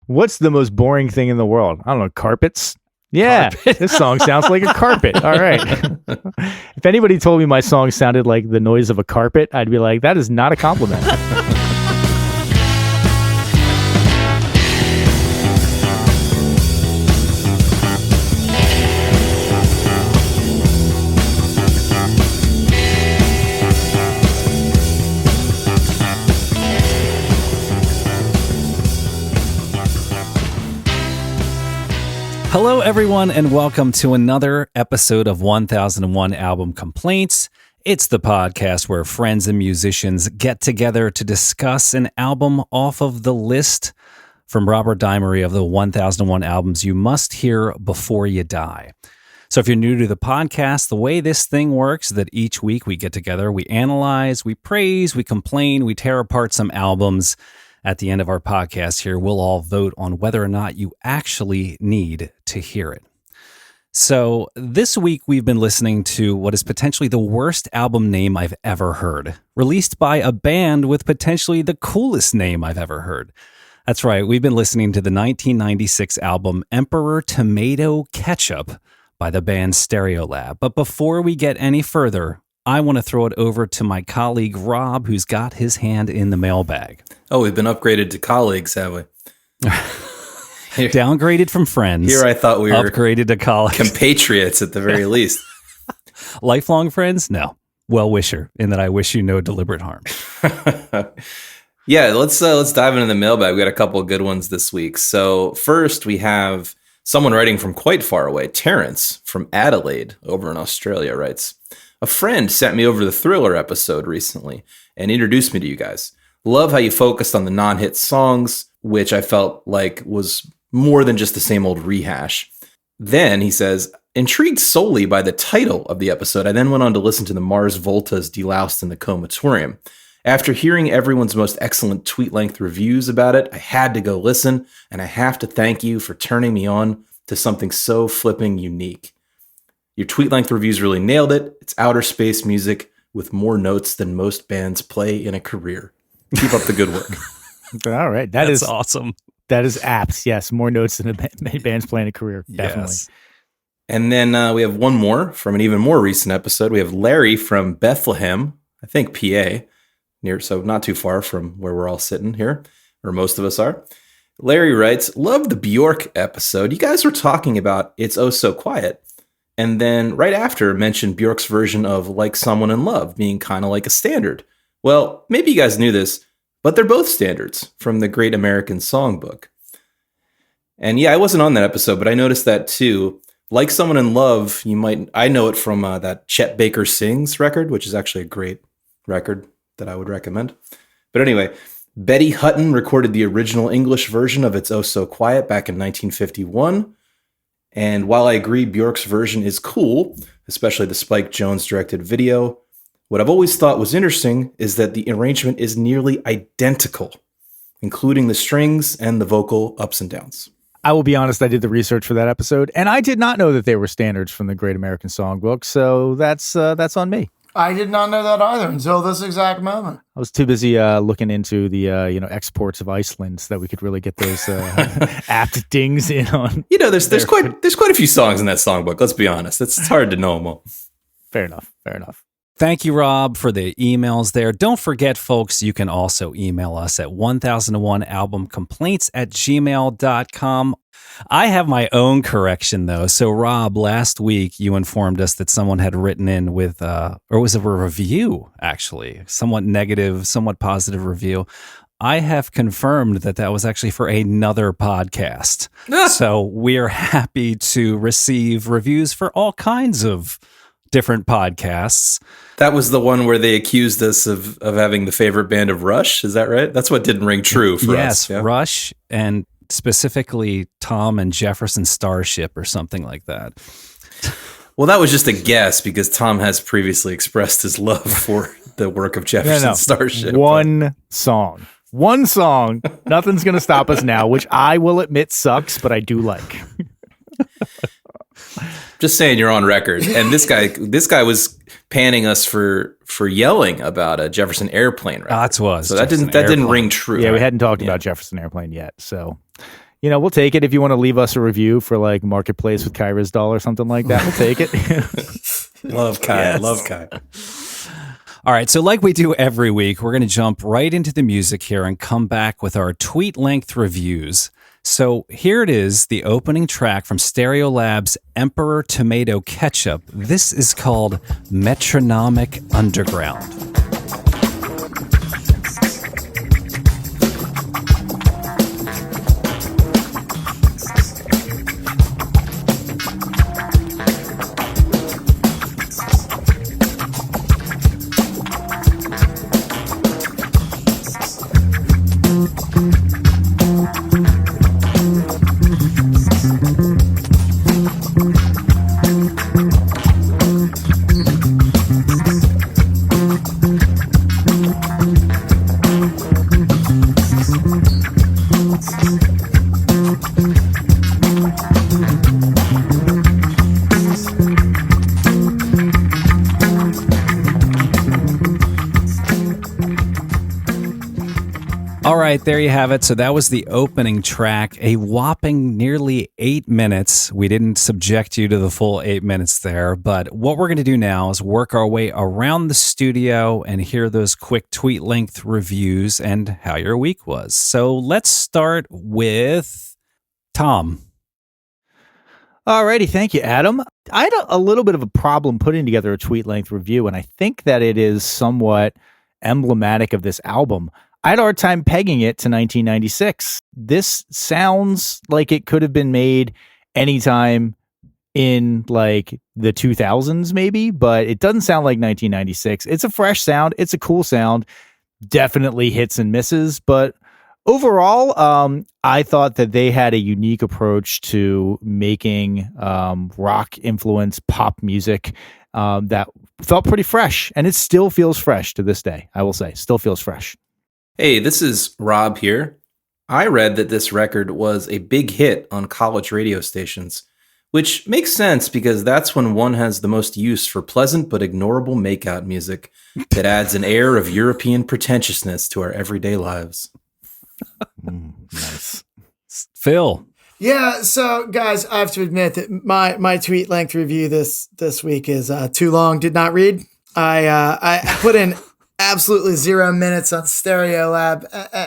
What's the most boring thing in the world? I don't know, carpets? Yeah, this song sounds like a carpet. All right. If anybody told me my song sounded like the noise of a carpet, I'd be like, that is not a compliment. Hello, everyone, and welcome to another episode of 1001 Album Complaints. It's the podcast where friends and musicians get together to discuss an album off of the list from Robert Dimery of the 1001 albums you must hear before you die. So if you're new to the podcast, the way this thing works is that each week we get together, we analyze, we praise, we complain, we tear apart some albums. At the end of our podcast here, we'll all vote on whether or not you actually need to hear it. So this week, we've been listening to what is potentially the worst album name I've ever heard, released by a band with potentially the coolest name I've ever heard. That's right, we've been listening to the 1996 album Emperor Tomato Ketchup by the band Stereolab. But before we get any further, I want to throw it over to my colleague, Rob, who's got his hand in the mailbag. Oh, we've been upgraded to colleagues, have we? Downgraded from friends. Here I thought we were upgraded to colleagues. Compatriots at the very least. Lifelong friends? No. Well-wisher, in that I wish you no deliberate harm. Yeah, let's dive into the mailbag. We got a couple of good ones this week. So first we have someone writing from quite far away. Terrence from Adelaide over in Australia writes, a friend sent me over the Thriller episode recently and introduced me to you guys. Love how you focused on the non-hit songs, which I felt like was more than just the same old rehash. Then, he says, intrigued solely by the title of the episode, I then went on to listen to the Mars Volta's Deloused in the Comatorium. After hearing everyone's most excellent tweet-length reviews about it, I had to go listen, and I have to thank you for turning me on to something so flipping unique. Your tweet-length reviews really nailed it. It's outer space music with more notes than most bands play in a career. Keep up the good work. All right. That's awesome. That is apt. Yes. More notes than a band's playing a career. Definitely. Yes. And then we have one more from an even more recent episode. We have Larry from Bethlehem, I think PA, so not too far from where we're all sitting here, or most of us are. Larry writes, love the Bjork episode. You guys were talking about It's Oh So Quiet. And then right after mentioned Bjork's version of Like Someone in Love being kind of like a standard. Well, maybe you guys knew this, but they're both standards from the Great American Songbook. And yeah, I wasn't on that episode, but I noticed that too. Like Someone in Love, I know it from that Chet Baker Sings record, which is actually a great record that I would recommend. But anyway, Betty Hutton recorded the original English version of It's Oh So Quiet back in 1951. And while I agree Bjork's version is cool, especially the Spike Jonze directed video, what I've always thought was interesting is that the arrangement is nearly identical, including the strings and the vocal ups and downs. I will be honest, I did the research for that episode, and I did not know that they were standards from the Great American Songbook, so that's on me. I did not know that either until this exact moment. I was too busy looking into the exports of Iceland so that we could really get those apt dings in on. There's quite a few songs in that songbook. Let's be honest, it's hard to know them all. Fair enough. Thank you, Rob, for the emails there. Don't forget, folks, you can also email us at 1001albumcomplaints@gmail.com. I have my own correction, though. So, Rob, last week you informed us that someone had written in with, or was it a review, actually? Somewhat negative, somewhat positive review. I have confirmed that was actually for another podcast. So we are happy to receive reviews for all kinds of different podcasts. That was the one where they accused us of having the favorite band of Rush. Is that right? That's what didn't ring true for us. Yes, yeah? Rush, and specifically Tom and Jefferson Starship or something like that. Well, that was just a guess because Tom has previously expressed his love for the work of Jefferson Starship. One song. Nothing's going to stop us now, which I will admit sucks, but I do like. Just saying, you're on record. And this guy was panning us for yelling about a Jefferson Airplane record. That didn't ring true. Yeah, we hadn't talked about Jefferson Airplane yet. So, we'll take it if you want to leave us a review for like Marketplace with Kyra's doll or something like that. We'll take it. Love Kai. Yes. Love Kai. All right, so like we do every week, we're going to jump right into the music here and come back with our tweet-length reviews. So here it is, the opening track from Stereolab's Emperor Tomato Ketchup. This is called Metronomic Underground. All right, there you have it. So that was the opening track, a whopping nearly 8 minutes. We didn't subject you to the full 8 minutes there, but what we're going to do now is work our way around the studio and hear those quick tweet-length reviews and how your week was. So let's start with Tom. Alrighty, thank you, Adam. I had a little bit of a problem putting together a tweet-length review, and I think that it is somewhat emblematic of this album. I had a hard time pegging it to 1996. This sounds like it could have been made anytime in like the 2000s maybe, but it doesn't sound like 1996. It's a fresh sound. It's a cool sound. Definitely hits and misses, but overall, I thought that they had a unique approach to making rock-influenced pop music that felt pretty fresh, and it still feels fresh to this day, I will say. Still feels fresh. Hey, this is Rob here. I read that this record was a big hit on college radio stations, which makes sense because that's when one has the most use for pleasant but ignorable makeout music that adds an air of European pretentiousness to our everyday lives. Nice. Phil. Yeah, so guys, I have to admit that my tweet length review this week is too long. Did not read. I put in absolutely 0 minutes on Stereolab,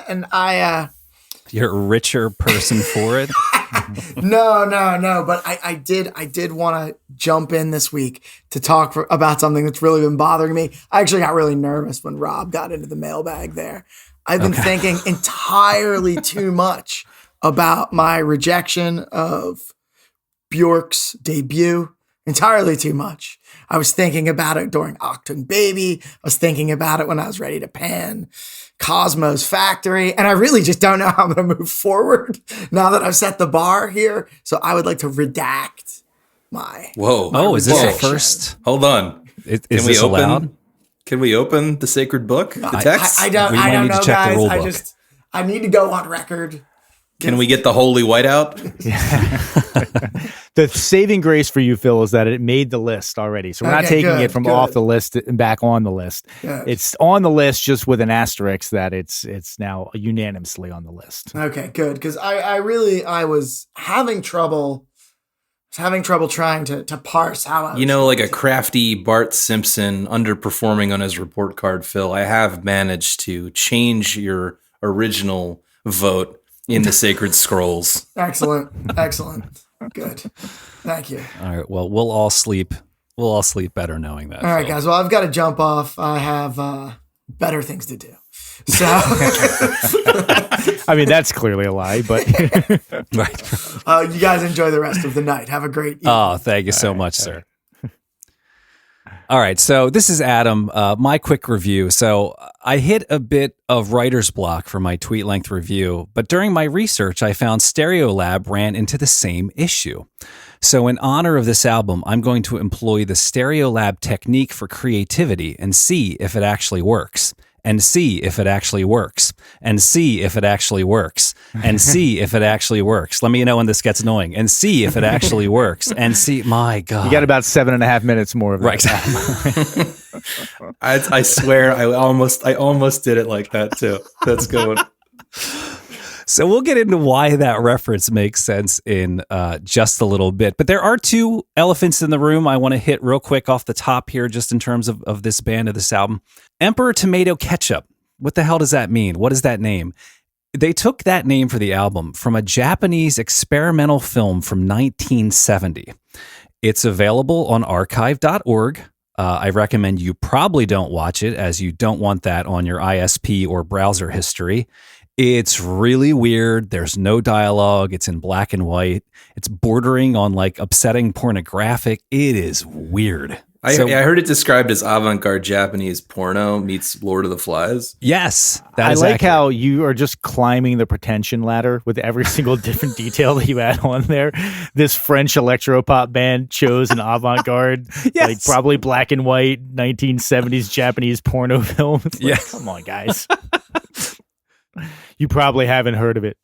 and You're a richer person for it. No, but I did want to jump in this week to talk about something that's really been bothering me. I actually got really nervous when Rob got into the mailbag there. I've been thinking entirely too much about my rejection of Bjork's debut. Entirely too much. I was thinking about it during Octung Baby. I was thinking about it when I was ready to pan Cosmo's Factory. And I really just don't know how I'm going to move forward now that I've set the bar here. So I would like to redact my. Whoa. Oh, is this rejection. a first? Hold on. Is this allowed? Can we open the sacred book? The text? I don't need know, to check the guys. rule book. I need to go on record. Can we get the holy whiteout? The saving grace for you, Phil, is that it made the list already. So we're not taking it from off the list and back on the list. Good. It's on the list just with an asterisk that it's now unanimously on the list. Okay, good. Because I was having trouble trying to parse how I was like a crafty Bart Simpson underperforming on his report card, Phil. I have managed to change your original vote in the sacred scrolls. Excellent. Good. Thank you. All right. Well, we'll all sleep better knowing that. All right, guys. Well, I've got to jump off. I have better things to do. So, I mean, that's clearly a lie, but Right. you guys enjoy the rest of the night. Have a great evening. Oh, thank you so much, sir. All right, so this is Adam. My quick review. So I hit a bit of writer's block for my tweet length review, but during my research, I found Stereolab ran into the same issue. So in honor of this album, I'm going to employ the Stereolab technique for creativity and see if it actually works. And see if it actually works. And see if it actually works. And see if it actually works. Let me know when this gets annoying. And see if it actually works. And see, my God. you got about 7.5 minutes more of that. Right. I swear, I almost did it like that too. That's good. So we'll get into why that reference makes sense in just a little bit. But there are two elephants in the room I want to hit real quick off the top here, just in terms of this band, of this album. Emperor Tomato Ketchup. What the hell does that mean? What is that name? They took that name for the album from a Japanese experimental film from 1970. It's available on archive.org. I recommend you probably don't watch it, as you don't want that on your ISP or browser history. It's really weird. There's no dialogue. It's in black and white. It's bordering on like upsetting pornographic. It is weird. I heard it described as avant-garde Japanese porno meets Lord of the Flies. Yes. I like how you are just climbing the pretension ladder with every single different detail that you add on there. This French electropop band chose an avant-garde, yes. like probably black and white 1970s Japanese porno film. It's like, yes. Come on, guys. You probably haven't heard of it.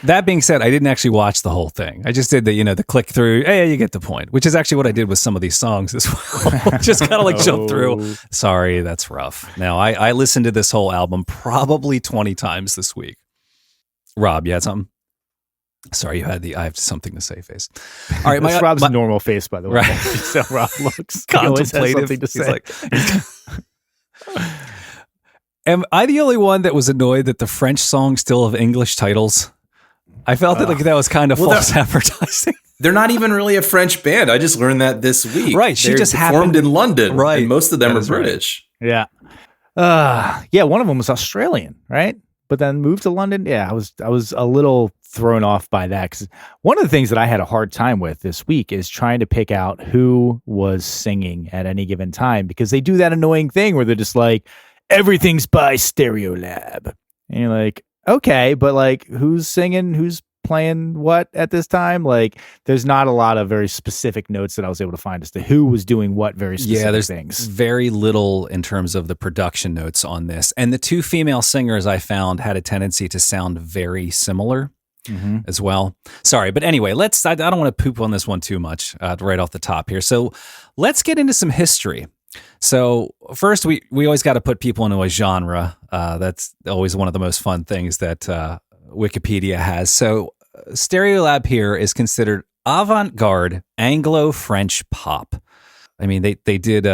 That being said, I didn't actually watch the whole thing. I just did the click through. Hey, you get the point, which is actually what I did with some of these songs as well. Just kind of like jump through. Sorry, that's rough. Now, I listened to this whole album probably 20 times this week. Rob, you had something? Sorry, I have something to say face. All right, That's Rob's normal face, by the way. Right. That's how Rob looks. Contemplative. He always has something to say. Am I the only one that was annoyed that the French songs still have English titles? I felt that was kind of false advertising. They're not even really a French band. I just learned that this week. Right. She just formed in London. Right. And most of them are British. Right. Yeah. One of them was Australian, right? But then moved to London. Yeah, I was a little thrown off by that, because one of the things that I had a hard time with this week is trying to pick out who was singing at any given time, because they do that annoying thing where they're just like, everything's by Stereolab. And you're like, okay, but like, who's singing? Who's playing what at this time? Like, there's not a lot of very specific notes that I was able to find as to who was doing what very specific things. Very little in terms of the production notes on this. And the two female singers I found had a tendency to sound very similar as well. Sorry, but anyway, I don't want to poop on this one too much right off the top here. So let's get into some history. So first, we always got to put people into a genre. That's always one of the most fun things that Wikipedia has. So Stereolab here is considered avant-garde Anglo-French pop. I mean, they did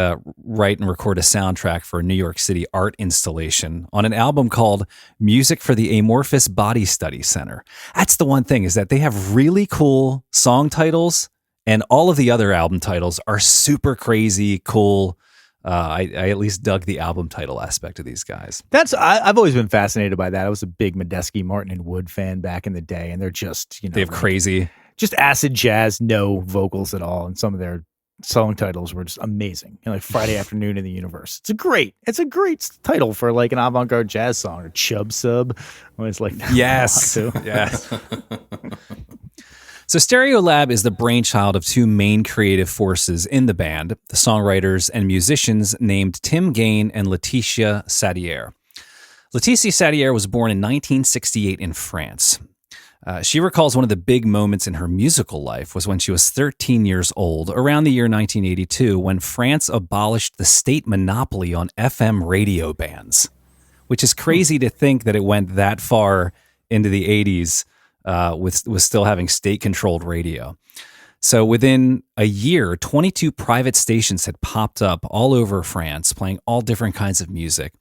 write and record a soundtrack for a New York City art installation on an album called Music for the Amorphous Body Study Center. That's the one thing, is that they have really cool song titles, and all of the other album titles are super crazy cool. I at least dug the album title aspect of these guys. I've always been fascinated by that. I was a big Medeski, Martin and Wood fan back in the day, and they're just, they have crazy, just acid jazz, no vocals at all, and some of their song titles were just amazing. Like Friday Afternoon in the Universe. It's a great title for like an avant-garde jazz song, or Chub Sub. Always like that. Yes, yes. So Stereolab is the brainchild of two main creative forces in the band, the songwriters and musicians named Tim Gain and Laetitia Sadier. Laetitia Sadier was born in 1968 in France. She recalls one of the big moments in her musical life was when she was 13 years old, around the year 1982, when France abolished the state monopoly on FM radio bands, which is crazy to think that it went that far into the 80s. With still having state-controlled radio. So within a year, 22 private stations had popped up all over France, playing all different kinds of music.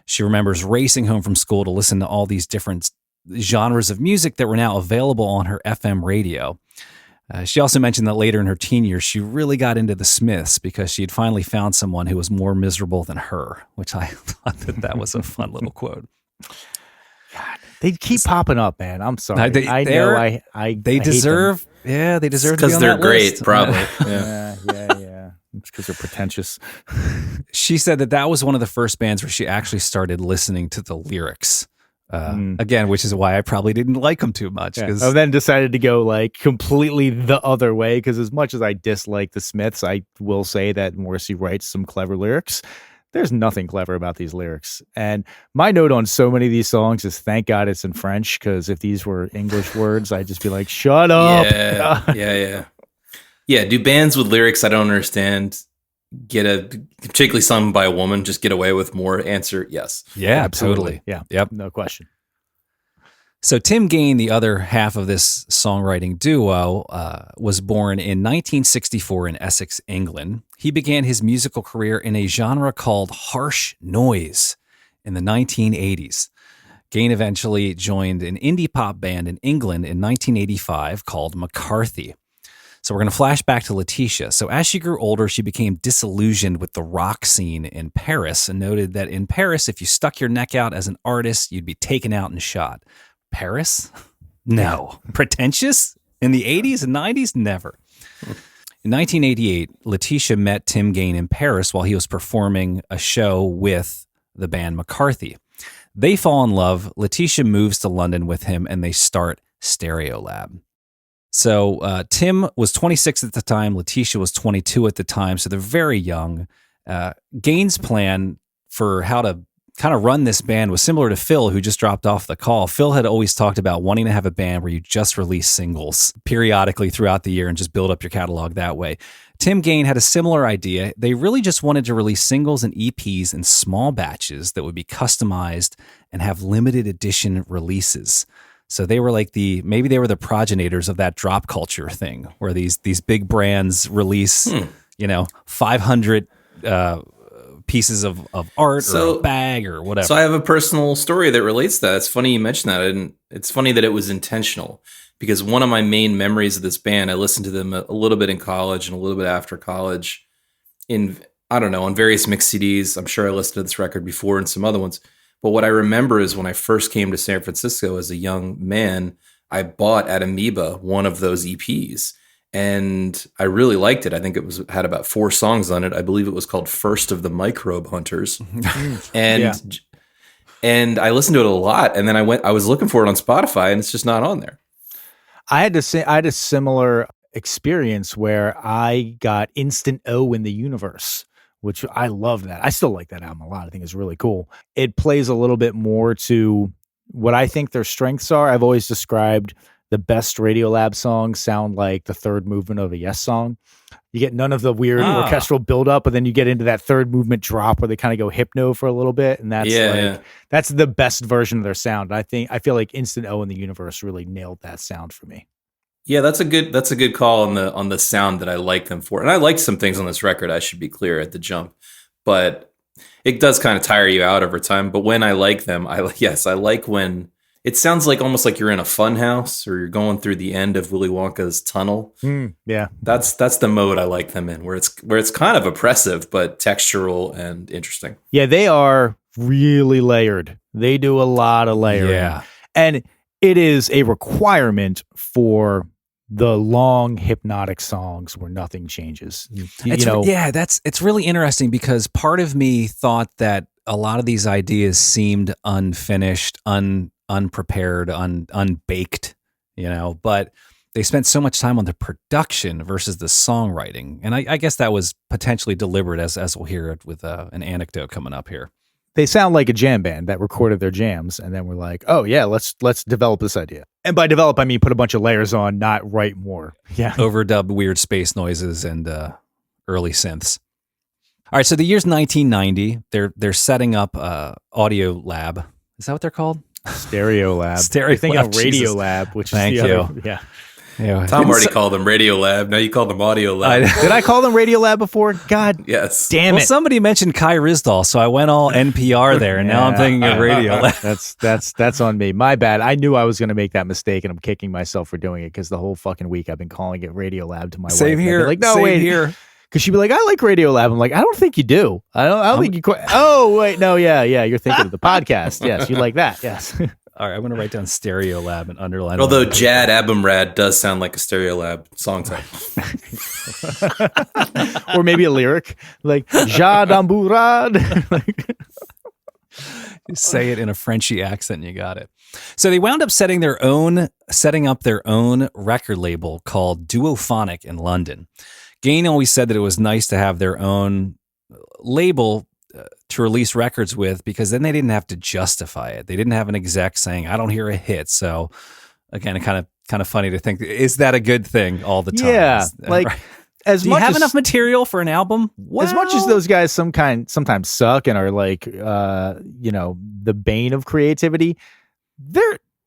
She remembers racing home from school to listen to all these different genres of music that were now available on her FM radio. She also mentioned that later in her teen years, she really got into the Smiths because she had finally found someone who was more miserable than her, which I thought that was a fun little quote. God, they keep popping up, man. I'm sorry. They deserve. Yeah, they deserve because they're great, list. probably. Yeah. It's because they're pretentious. She said that was one of the first bands where she actually started listening to the lyrics. Again, which is why I probably didn't like them too much. I then decided to go like completely the other way, because as much as I dislike the Smiths, I will say that Morrissey writes some clever lyrics. There's nothing clever about these lyrics. And my note on so many of these songs is thank God it's in French, because if these were English words, I'd just be like, shut up. Yeah. Do bands with lyrics I don't understand particularly sung by a woman, just get away with more? Answer, yes. Yeah, Absolutely. totally. Yeah. Yep. No question. So Tim Gain, the other half of this songwriting duo, was born in 1964 in Essex, England. He began his musical career in a genre called harsh noise in the 1980s. Gain eventually joined an indie pop band in England in 1985 called McCarthy. So we're going to flash back to Letitia. So as she grew older, she became disillusioned with the rock scene in Paris and noted that in Paris, if you stuck your neck out as an artist, you'd be taken out and shot. Paris? No. Pretentious? In the 80s and 90s? Never. In 1988, Letitia met Tim Gain in Paris while he was performing a show with the band McCarthy. They fall in love. Letitia moves to London with him and they start Stereolab. So Tim was 26 at the time. Letitia was 22 at the time. So they're very young. Gain's plan for how to kind of run this band was similar to Phil, who just dropped off the call. Phil had always talked about wanting to have a band where you just release singles periodically throughout the year and just build up your catalog that way. Tim Gain had a similar idea. They really just wanted to release singles and EPs in small batches that would be customized and have limited edition releases. So they were like maybe they were the progenitors of that drop culture thing, where these big brands release, 500 pieces of art or a bag or whatever. So I have a personal story that relates to that. It's funny you mentioned that, and it's funny that it was intentional, because one of my main memories of this band, I listened to them a little bit in college and a little bit after college on various mixed CDs. I'm sure I listened to this record before and some other ones. But what I remember is when I first came to San Francisco as a young man, I bought at Amoeba one of those EPs. And I really liked it. I think had about 4 songs on it. I believe it was called First of the Microbe Hunters. And I listened to it a lot. And then I was looking for it on Spotify and it's just not on there. I had a similar experience where I got Instant O in the Universe, which I love that. I still like that album a lot. I think it's really cool. It plays a little bit more to what I think their strengths are. I've always described the best Radiolab songs sound like the third movement of a Yes song. You get none of the weird orchestral buildup, but then you get into that third movement drop where they kind of go hypno for a little bit, and that's the best version of their sound. I feel like Instant O in the Universe really nailed that sound for me. Yeah, that's a good call on the sound that I like them for. And I liked some things on this record, I should be clear at the jump. But it does kind of tire you out over time. But when I like them, I like when it sounds like almost like you're in a fun house or you're going through the end of Willy Wonka's tunnel. Yeah. That's the mode I like them in, where it's kind of oppressive but textural and interesting. Yeah, they are really layered. They do a lot of layering. Yeah. And it is a requirement for the long hypnotic songs where nothing changes. It's really interesting, because part of me thought that a lot of these ideas seemed unfinished, unprepared, unbaked, but they spent so much time on the production versus the songwriting. And I guess that was potentially deliberate, as we'll hear it with an anecdote coming up here. They sound like a jam band that recorded their jams, and then we're like, oh yeah, let's develop this idea. And by develop, I mean put a bunch of layers on, not write more. Yeah. Overdub weird space noises and early synths. All right, so the year's 1990. They're setting up Audio Lab. Is that what they're called? Stereolab. You're thinking of Radiolab, which Thank is the you. other, yeah. Yeah. Tom already called them Radiolab. Now you call them Audio Lab. Did I call them Radiolab before? God yes. damn Well, it. somebody mentioned Kai Rizdal, so I went all NPR there, and now I'm thinking of Radiolab. That's on me. My bad. I knew I was going to make that mistake, and I'm kicking myself for doing it, because the whole fucking week I've been calling it Radiolab to my wife. Same here. Like, no, Same wait. here. Because she'd be like, I like Radiolab. I'm like, I don't think you do. I don't think you quite. Oh, wait. No, yeah. You're thinking of the podcast. Yes, you like that. Yes. All right, I'm going to write down Stereolab and underline. Although Jad Abumrad does sound like a Stereolab song title. Or maybe a lyric like Jad Amburad. Say it in a Frenchy accent, you got it. So they wound up setting up their own record label called Duophonic in London. Gain always said that it was nice to have their own label to release records with, because then they didn't have to justify it. They didn't have an exec saying, I don't hear a hit. So again, kind of funny to think, is that a good thing all the time? Yeah. Like, as Do you much have as, enough material for an album? as much as those guys sometimes suck and are like, the bane of creativity,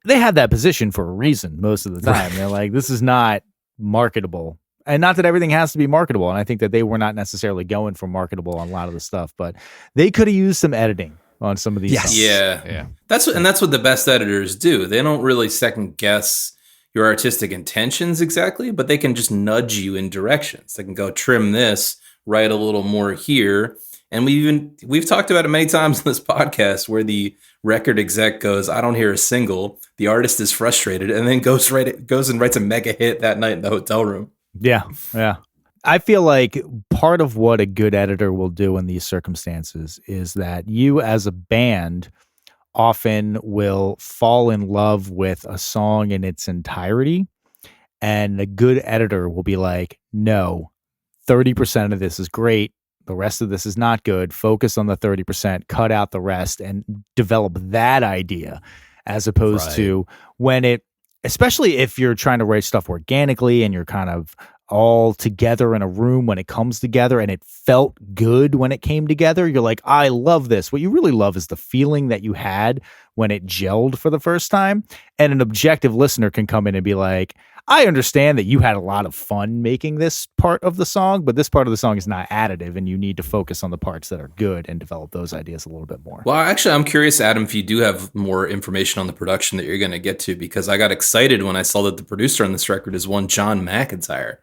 they have that position for a reason most of the time. They're like, this is not marketable. And not that everything has to be marketable. And I think that they were not necessarily going for marketable on a lot of the stuff, but they could have used some editing on some of these songs. Yeah. That's what the best editors do. They don't really second guess your artistic intentions exactly, but they can just nudge you in directions. They can go trim this, write a little more here. And we've talked about it many times in this podcast where the record exec goes, I don't hear a single. The artist is frustrated and then goes and writes a mega hit that night in the hotel room. Yeah. I feel like part of what a good editor will do in these circumstances is that you as a band often will fall in love with a song in its entirety. And a good editor will be like, no, 30% of this is great. The rest of this is not good. Focus on the 30%, cut out the rest, and develop that idea, as opposed to especially if you're trying to write stuff organically and you're kind of all together in a room when it comes together and it felt good when it came together. You're like, I love this. What you really love is the feeling that you had when it gelled for the first time. And an objective listener can come in and be like, I understand that you had a lot of fun making this part of the song, but this part of the song is not additive and you need to focus on the parts that are good and develop those ideas a little bit more. Well, actually, I'm curious, Adam, if you do have more information on the production that you're going to get to, because I got excited when I saw that the producer on this record is one John McIntyre,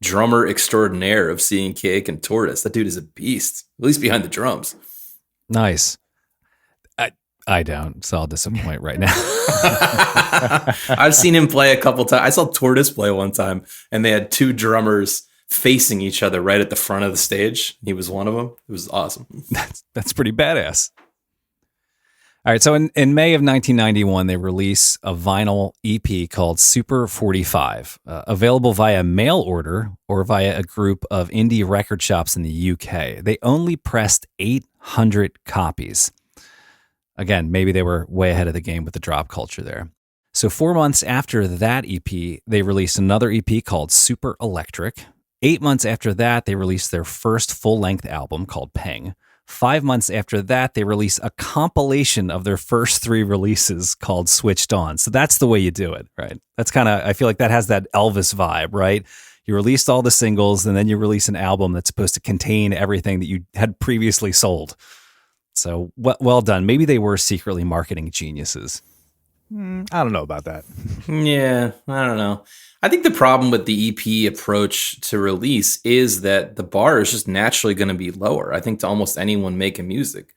drummer extraordinaire of Seeing Cake and Tortoise. That dude is a beast, at least behind the drums. Nice. I don't, so I'll disappoint right now. I've seen him play a couple times. I saw Tortoise play one time, and they had two drummers facing each other right at the front of the stage. He was one of them. It was awesome. That's pretty badass. All right, so in May of 1991, they release a vinyl EP called Super 45, available via mail order or via a group of indie record shops in the UK. They only pressed 800 copies. Again, maybe they were way ahead of the game with the drop culture there. So 4 months after that EP, they released another EP called Super Electric. 8 months after that, they released their first full-length album called Peng. 5 months after that, they released a compilation of their first 3 releases called Switched On. So that's the way you do it, right? That's kind of, I feel like that has that Elvis vibe, right? You released all the singles, and then you release an album that's supposed to contain everything that you had previously sold. So well done. Maybe they were secretly marketing geniuses. I don't know about that. Yeah, I don't know. I think the problem with the EP approach to release is that the bar is just naturally going to be lower. I think to almost anyone making music,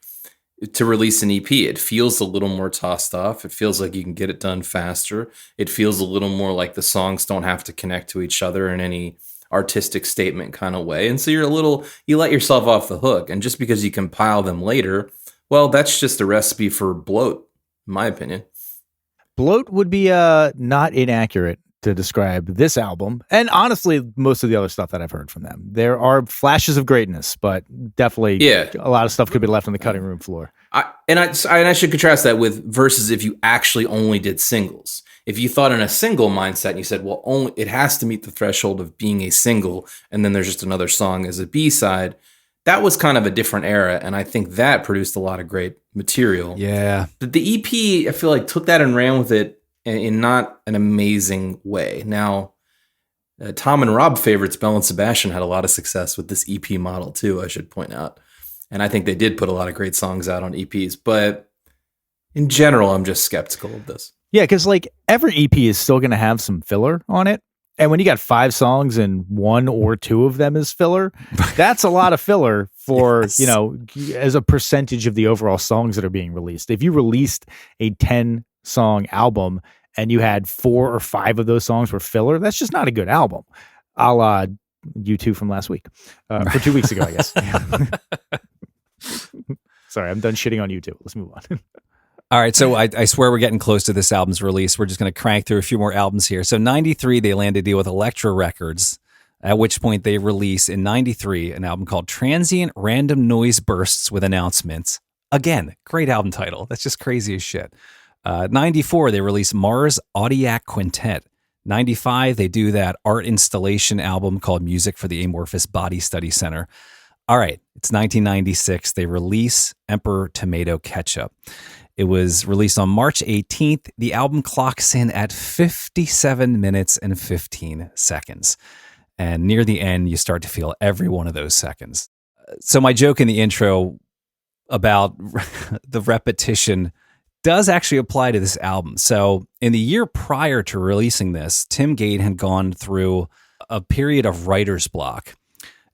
to release an EP, it feels a little more tossed off. It feels like you can get it done faster. It feels a little more like the songs don't have to connect to each other in any artistic statement kind of way. And so you let yourself off the hook. And just because you compile them later, well, that's just a recipe for bloat, in my opinion. Bloat would be not inaccurate to describe this album. And honestly, most of the other stuff that I've heard from them. There are flashes of greatness, but definitely a lot of stuff could be left on the cutting room floor. I should contrast that with versus if you actually only did singles. If you thought in a single mindset and you said, well, it has to meet the threshold of being a single, and then there's just another song as a B-side, that was kind of a different era, and I think that produced a lot of great material. Yeah. But the EP, I feel like, took that and ran with it in not an amazing way. Now, Tom and Rob favorites, Belle and Sebastian, had a lot of success with this EP model too, I should point out. And I think they did put a lot of great songs out on EPs, but in general, I'm just skeptical of this. Yeah, because like every EP is still going to have some filler on it. And when you got 5 songs and 1 or 2 of them is filler, that's a lot of filler for, as a percentage of the overall songs that are being released. If you released a 10-song album and you had 4 or 5 of those songs were filler, that's just not a good album. A la U2 from last week, for 2 weeks ago, I guess. Sorry, I'm done shitting on U2. Let's move on. All right, so I swear we're getting close to this album's release. We're just going to crank through a few more albums here. So 93, they land a deal with Elektra Records, at which point they release in 93 an album called Transient Random Noise Bursts with Announcements. Again, great album title. That's just crazy as shit. 94, they release Mars Audiac Quintet. 95, they do that art installation album called Music for the Amorphous Body Study Center. All right, it's 1996. They release Emperor Tomato Ketchup. It was released on March 18th. The album clocks in at 57 minutes and 15 seconds. And near the end, you start to feel every one of those seconds. So my joke in the intro about the repetition does actually apply to this album. So in the year prior to releasing this, Tim Gade had gone through a period of writer's block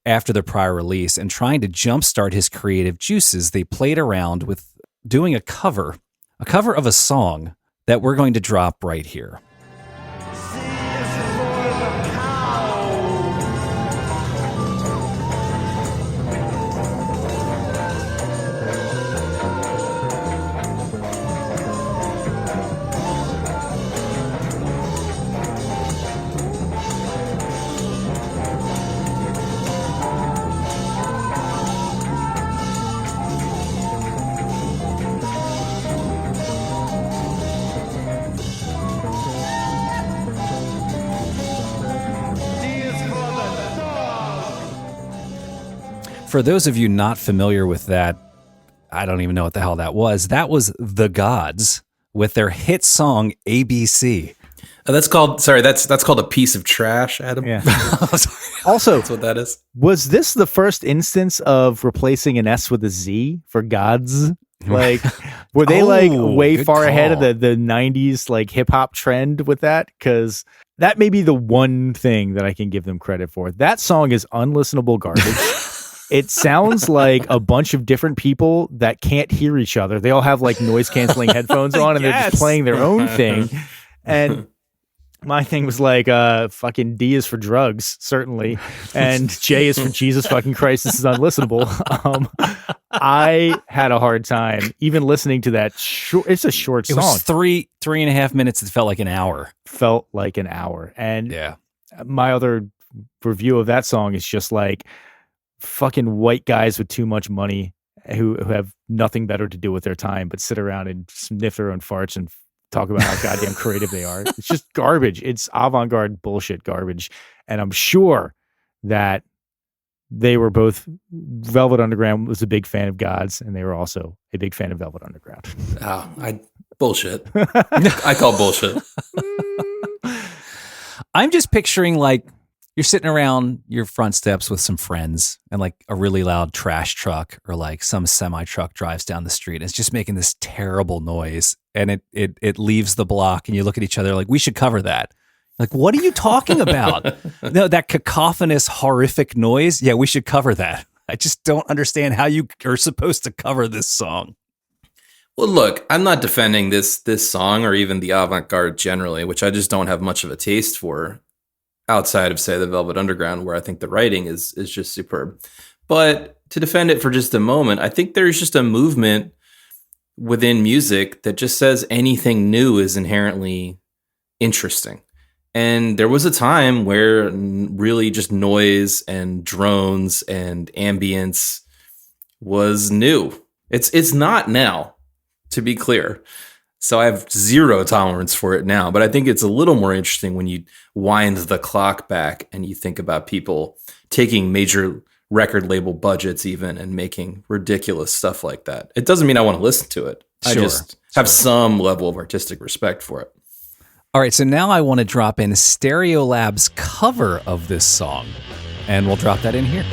after the prior release, and trying to jumpstart his creative juices, they played around with doing a cover of a song that we're going to drop right here. For those of you not familiar with that, I don't even know what the hell that was. That was The Gods with their hit song ABC. That's called a piece of trash, Adam. Yeah. Also, that's what that is. Was this the first instance of replacing an S with a Z for gods? Like, were they way far ahead of the 90s like hip hop trend with that? Because that may be the one thing that I can give them credit for. That song is unlistenable garbage. It sounds like a bunch of different people that can't hear each other. They all have like noise canceling headphones on, and they're just playing their own thing. And my thing was like, fucking D is for drugs, certainly, and J is for Jesus fucking Christ. This is unlistenable. I had a hard time even listening to that. It's a short song. It was three and a half minutes. It felt like an hour. And yeah, my other review of that song is just like, fucking white guys with too much money who have nothing better to do with their time but sit around and sniff their own farts and talk about how goddamn creative they are. It's just garbage. It's avant-garde bullshit garbage. And I'm sure that they were both, Velvet Underground was a big fan of Gods, and they were also a big fan of Velvet Underground. Bullshit. I call bullshit. I'm just picturing like, you're sitting around your front steps with some friends, and like a really loud trash truck or like some semi truck drives down the street, and it's just making this terrible noise, and it leaves the block, and you look at each other like, we should cover that. Like, what are you talking about? No, that cacophonous, horrific noise. Yeah, we should cover that. I just don't understand how you are supposed to cover this song. Well, look, I'm not defending this song or even the avant-garde generally, which I just don't have much of a taste for. Outside of, say, the Velvet Underground, where I think the writing is just superb. But to defend it for just a moment, I think there's just a movement within music that just says anything new is inherently interesting. And there was a time where really just noise and drones and ambience was new. It's not now, to be clear. So I have zero tolerance for it now, but I think it's a little more interesting when you wind the clock back and you think about people taking major record label budgets even and making ridiculous stuff like that. It doesn't mean I want to listen to it. I just have some level of artistic respect for it. All right, so now I want to drop in Stereolab's cover of this song, and we'll drop that in here.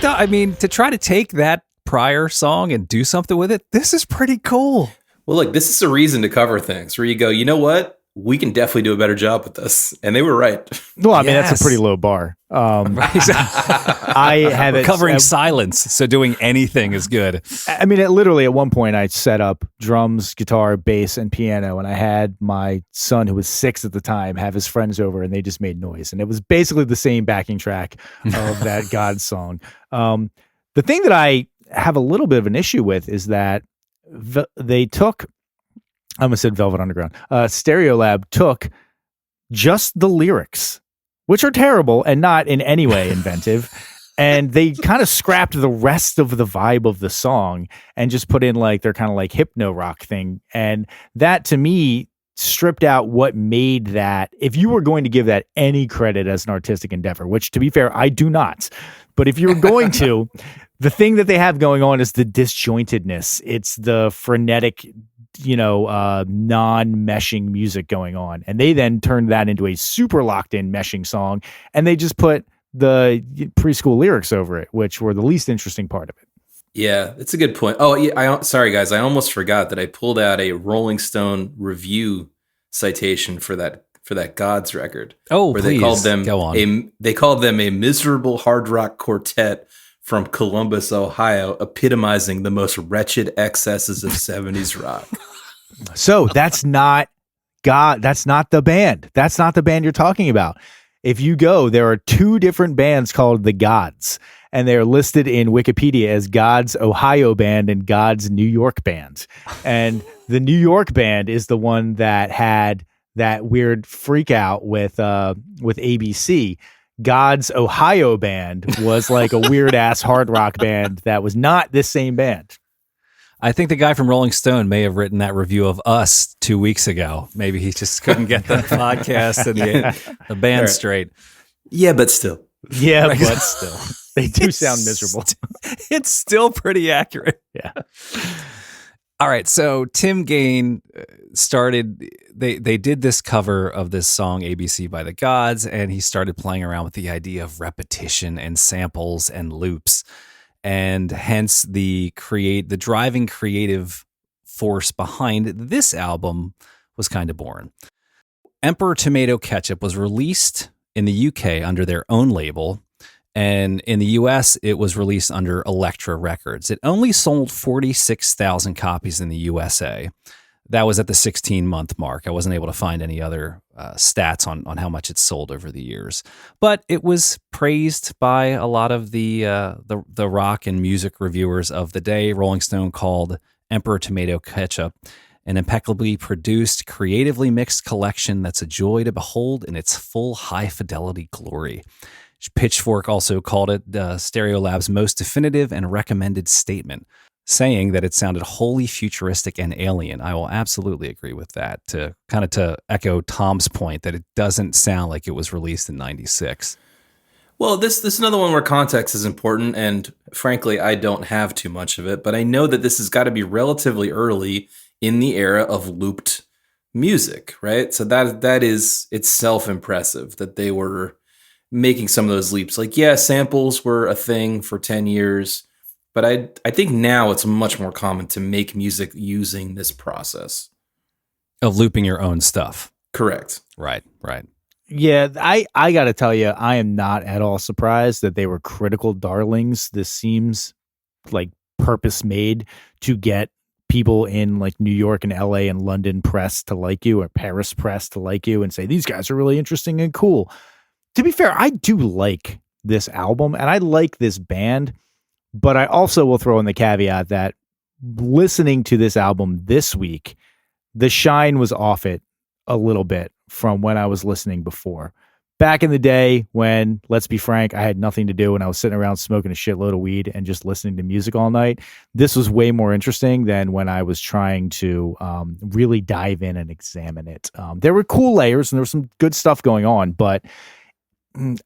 I mean, to try to take that prior song and do something with it, this is pretty cool. Well, look, this is a reason to cover things where you go, you know what? we can definitely do a better job with this. And they were right. Well, I mean, that's Yes. a pretty low bar. I have it Covering silence, so doing anything is good. I mean, literally at one point I set up drums, guitar, bass, and piano, and I had my son, who was 6 at the time, have his friends over, and they just made noise. And it was basically the same backing track of that God song. The thing that I have a little bit of an issue with is that they took, I almost said Velvet Underground, Stereolab took just the lyrics, which are terrible and not in any way inventive. And they kind of scrapped the rest of the vibe of the song and just put in like their kind of like hypno rock thing. And that to me stripped out what made that, if you were going to give that any credit as an artistic endeavor, which to be fair, I do not. But if you were going to, the thing that they have going on is the disjointedness. It's the frenetic, non-meshing music going on. And they then turned that into a super locked-in meshing song, and they just put the preschool lyrics over it, which were the least interesting part of it. Yeah, it's a good point. Oh, yeah, sorry, guys. I almost forgot that I pulled out a Rolling Stone review citation for that Gods record. Oh, where please, they called them go on. They called them a miserable hard rock quartet from Columbus, Ohio, epitomizing the most wretched excesses of 70s rock. So that's not God. That's not the band. That's not the band you're talking about. If you go, there are 2 different bands called the Gods, and they're listed in Wikipedia as Gods Ohio Band and Gods New York Band. And the New York band is the one that had that weird freak out with ABC. God's Ohio Band was like a weird ass hard rock band that was not this same band. I think the guy from Rolling Stone may have written that review of us 2 weeks ago. Maybe he just couldn't get the podcast and the band Right. straight. Yeah, but still. Yeah, but still, they do sound miserable. It's still pretty accurate. Yeah. All right, so Tim Gain started. They did this cover of this song ABC by the Gods, and he started playing around with the idea of repetition and samples and loops, and hence the driving creative force behind this album was kind of born. Emperor Tomato Ketchup was released in the UK under their own label, and in the US, it was released under Elektra Records. It only sold 46,000 copies in the USA. That was at the 16-month mark. I wasn't able to find any other stats on how much it sold over the years. But it was praised by a lot of the rock and music reviewers of the day. Rolling Stone called Emperor Tomato Ketchup an impeccably produced, creatively mixed collection that's a joy to behold in its full high-fidelity glory. Pitchfork also called it Stereolab's most definitive and recommended statement, saying that it sounded wholly futuristic and alien. I will absolutely agree with that, to echo Tom's point that it doesn't sound like it was released in 96. Well, this is another one where context is important, and frankly, I don't have too much of it, but I know that this has got to be relatively early in the era of looped music, right? So that is itself impressive that they were making some of those leaps. Like, yeah, samples were a thing for 10 years, but I think now it's much more common to make music using this process Of looping your own stuff. Correct. Right. Yeah, I got to tell you, I am not at all surprised that they were critical darlings. This seems like purpose made to get people in like New York and LA and London press to like you, or Paris press to like you and say, these guys are really interesting and cool. To be fair, I do like this album and I like this band, but I also will throw in the caveat that listening to this album this week, the shine was off it a little bit from when I was listening before. Back in the day when, let's be frank, I had nothing to do and I was sitting around smoking a shitload of weed and just listening to music all night, this was way more interesting than when I was trying to really dive in and examine it. There were cool layers and there was some good stuff going on, but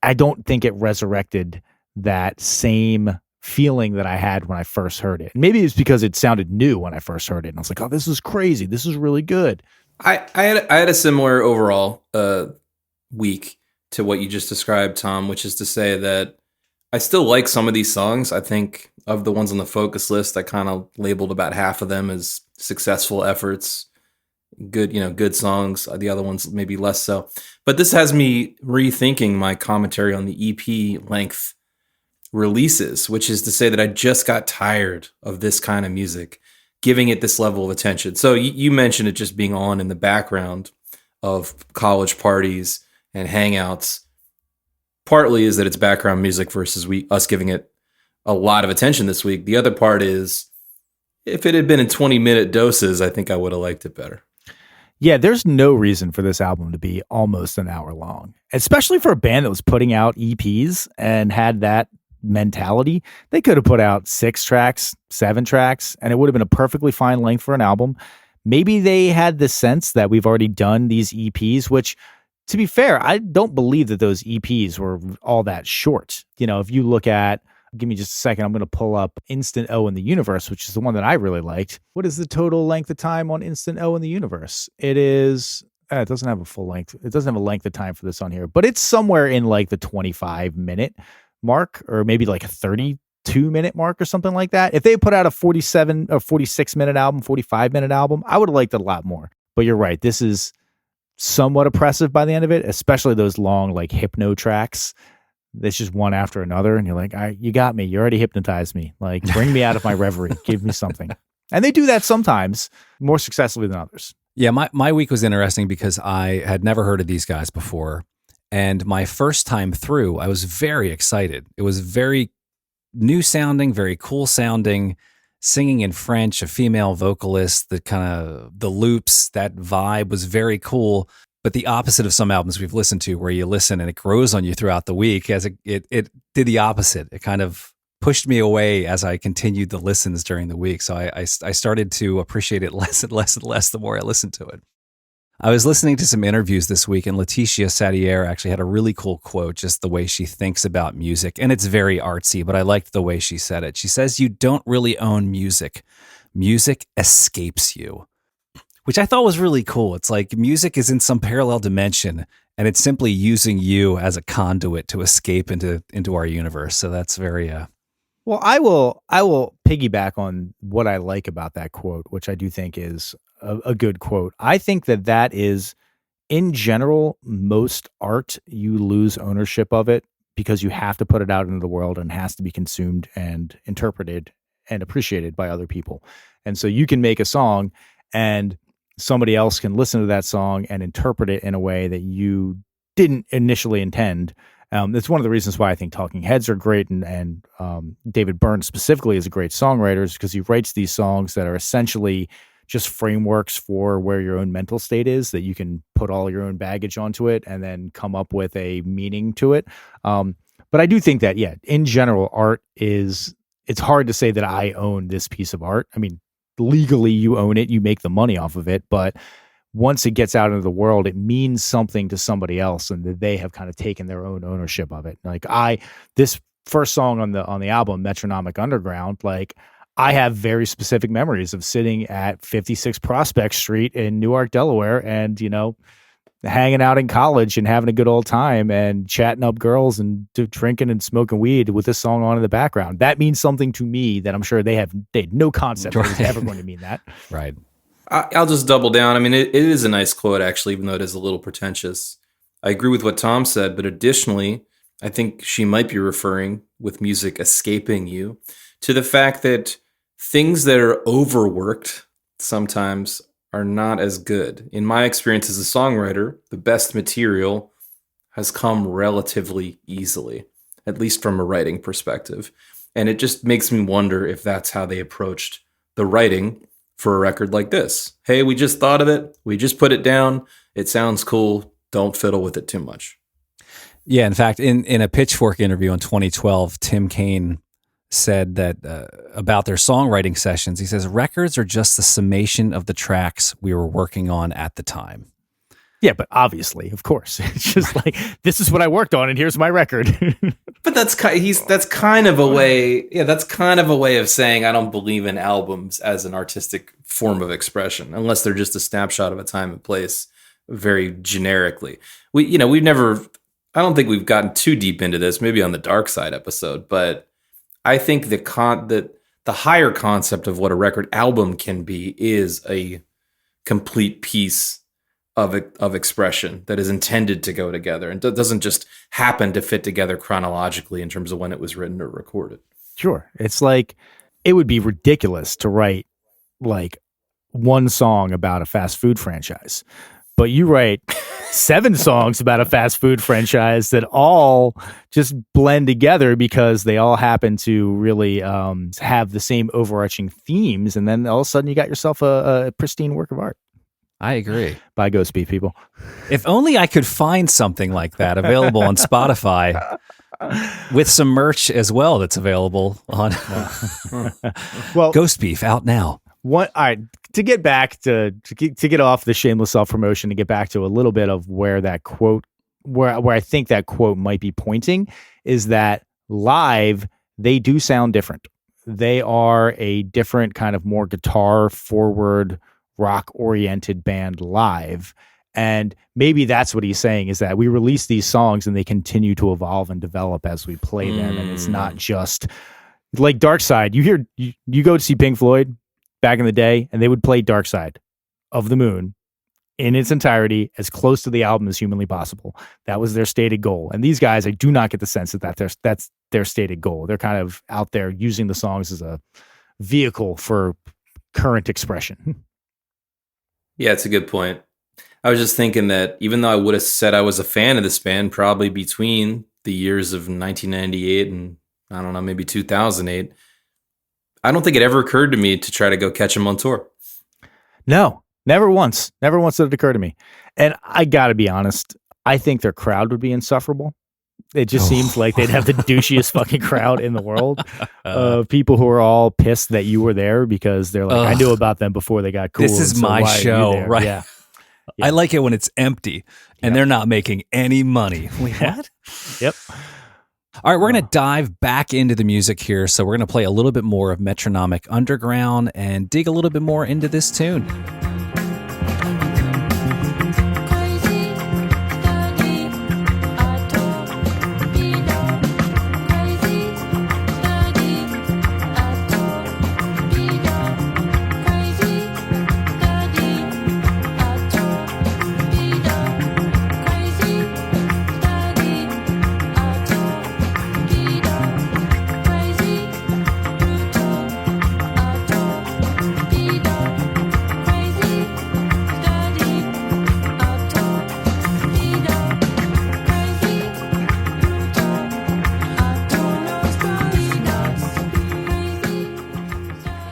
I don't think it resurrected that same feeling that I had when I first heard it. And maybe it's because it sounded new when I first heard it. And I was like, oh, this is crazy. This is really good. I had a similar overall week to what you just described, Tom, which is to say that I still like some of these songs. I think of the ones on the focus list, I kind of labeled about half of them as successful efforts. good songs. The other ones maybe less so. But this has me rethinking my commentary on the EP length releases, which is to say that I just got tired of this kind of music, giving it this level of attention. So you mentioned it just being on in the background of college parties and hangouts. Partly is that it's background music versus us giving it a lot of attention this week. The other part is if it had been in 20-minute doses, I think I would have liked it better. Yeah, there's no reason for this album to be almost an hour long, especially for a band that was putting out EPs and had that mentality. They could have put out 6 tracks, 7 tracks, and it would have been a perfectly fine length for an album. Maybe they had the sense that we've already done these EPs, which, to be fair, I don't believe that those EPs were all that short. If you look at, give me just a second, I'm going to pull up Instant O in the Universe, which is the one that I really liked. What is the total length of time on Instant O in the Universe? It is, it doesn't have a full length. It doesn't have a length of time for this on here, but it's somewhere in like the 25-minute mark, or maybe like a 32-minute mark or something like that. If they put out a 47 or 46-minute album, 45-minute album, I would have liked it a lot more. But you're right. This is somewhat oppressive by the end of it, especially those long like hypno tracks. It's just one after another, and you're like, you got me. You already hypnotized me. Like, bring me out of my reverie. Give me something. And they do that sometimes more successfully than others. Yeah, my week was interesting because I had never heard of these guys before. And my first time through, I was very excited. It was very new sounding, very cool sounding, singing in French, a female vocalist, the kind of the loops, that vibe was very cool. But the opposite of some albums we've listened to where you listen and it grows on you throughout the week, as it did the opposite. It kind of pushed me away as I continued the listens during the week. So I started to appreciate it less and less and less the more I listened to it. I was listening to some interviews this week, and Laetitia Sadier actually had a really cool quote, just the way she thinks about music. And it's very artsy, but I liked the way she said it. She says, "You don't really own music. Music escapes you." Which I thought was really cool. It's like music is in some parallel dimension, and it's simply using you as a conduit to escape into our universe. So that's very Well, I will piggyback on what I like about that quote, which I do think is a good quote. I think that is, in general, most art, you lose ownership of it because you have to put it out into the world and it has to be consumed and interpreted and appreciated by other people. And so you can make a song and somebody else can listen to that song and interpret it in a way that you didn't initially intend. That's one of the reasons why I think Talking Heads are great, and David Byrne specifically is a great songwriter, is because he writes these songs that are essentially just frameworks for where your own mental state is, that you can put all your own baggage onto it and then come up with a meaning to it. But I do think that, yeah, in general, art it's hard to say that I own this piece of art. I mean, legally you own it, you make the money off of it, but once it gets out into the world, it means something to somebody else, and that they have kind of taken their own ownership of it. Like this first song on the album, Metronomic Underground, like I have very specific memories of sitting at 56 Prospect Street in Newark, Delaware, and hanging out in college and having a good old time and chatting up girls and drinking and smoking weed with this song on in the background. That means something to me that I'm sure they had no concept that it was ever going to mean that. right. I'll just double down. I mean, it is a nice quote, actually, even though it is a little pretentious. I agree with what Tom said, but additionally, I think she might be referring, with music escaping you, to the fact that things that are overworked sometimes are not as good. In my experience as a songwriter, the best material has come relatively easily, at least from a writing perspective. And it just makes me wonder if that's how they approached the writing for a record like this. Hey, we just thought of it. We just put it down. It sounds cool. Don't fiddle with it too much. Yeah, in fact, in a Pitchfork interview in 2012, Tim Kaine said that about their songwriting sessions, he says, records are just the summation of the tracks we were working on at the time. Yeah, but obviously, of course, it's just like, this is what I worked on, and here's my record. But that's kind of a way. Yeah, that's kind of a way of saying I don't believe in albums as an artistic form of expression, unless they're just a snapshot of a time and place, very generically. We've never. I don't think we've gotten too deep into this. Maybe on the Dark Side episode, but I think the higher concept of what a record album can be is a complete piece of expression that is intended to go together and doesn't just happen to fit together chronologically in terms of when it was written or recorded. Sure. It's like, it would be ridiculous to write like one song about a fast food franchise, but you write 7 songs about a fast food franchise that all just blend together because they all happen to really have the same overarching themes. And then all of a sudden you got yourself a pristine work of art. I agree. Buy Ghost Beef, people. If only I could find something like that available on Spotify with some merch as well that's available on Well, Ghost Beef out now. All right, to get back to get off the shameless self-promotion, to get back to a little bit of where that quote, where I think that quote might be pointing, is that live, they do sound different. They are a different kind of more guitar forward, rock oriented band live. And maybe that's what he's saying, is that we release these songs and they continue to evolve and develop as we play them. And it's not just like Dark Side. You go to see Pink Floyd back in the day and they would play Dark Side of the Moon in its entirety as close to the album as humanly possible. That was their stated goal. And these guys, I do not get the sense that that's their stated goal. They're kind of out there using the songs as a vehicle for current expression. Yeah, it's a good point. I was just thinking that even though I would have said I was a fan of this band probably between the years of 1998 and, I don't know, maybe 2008, I don't think it ever occurred to me to try to go catch them on tour. No, never once. Never once did it occur to me. And I got to be honest, I think their crowd would be insufferable. It just seems like they'd have the douchiest fucking crowd in the world. People who are all pissed that you were there because they're like, I knew about them before they got cool. This is my show, right? Yeah. I like it when it's empty and they're not making any money. Wait, what? Yep. All right, we're going to dive back into the music here. So we're going to play a little bit more of Metronomic Underground and dig a little bit more into this tune.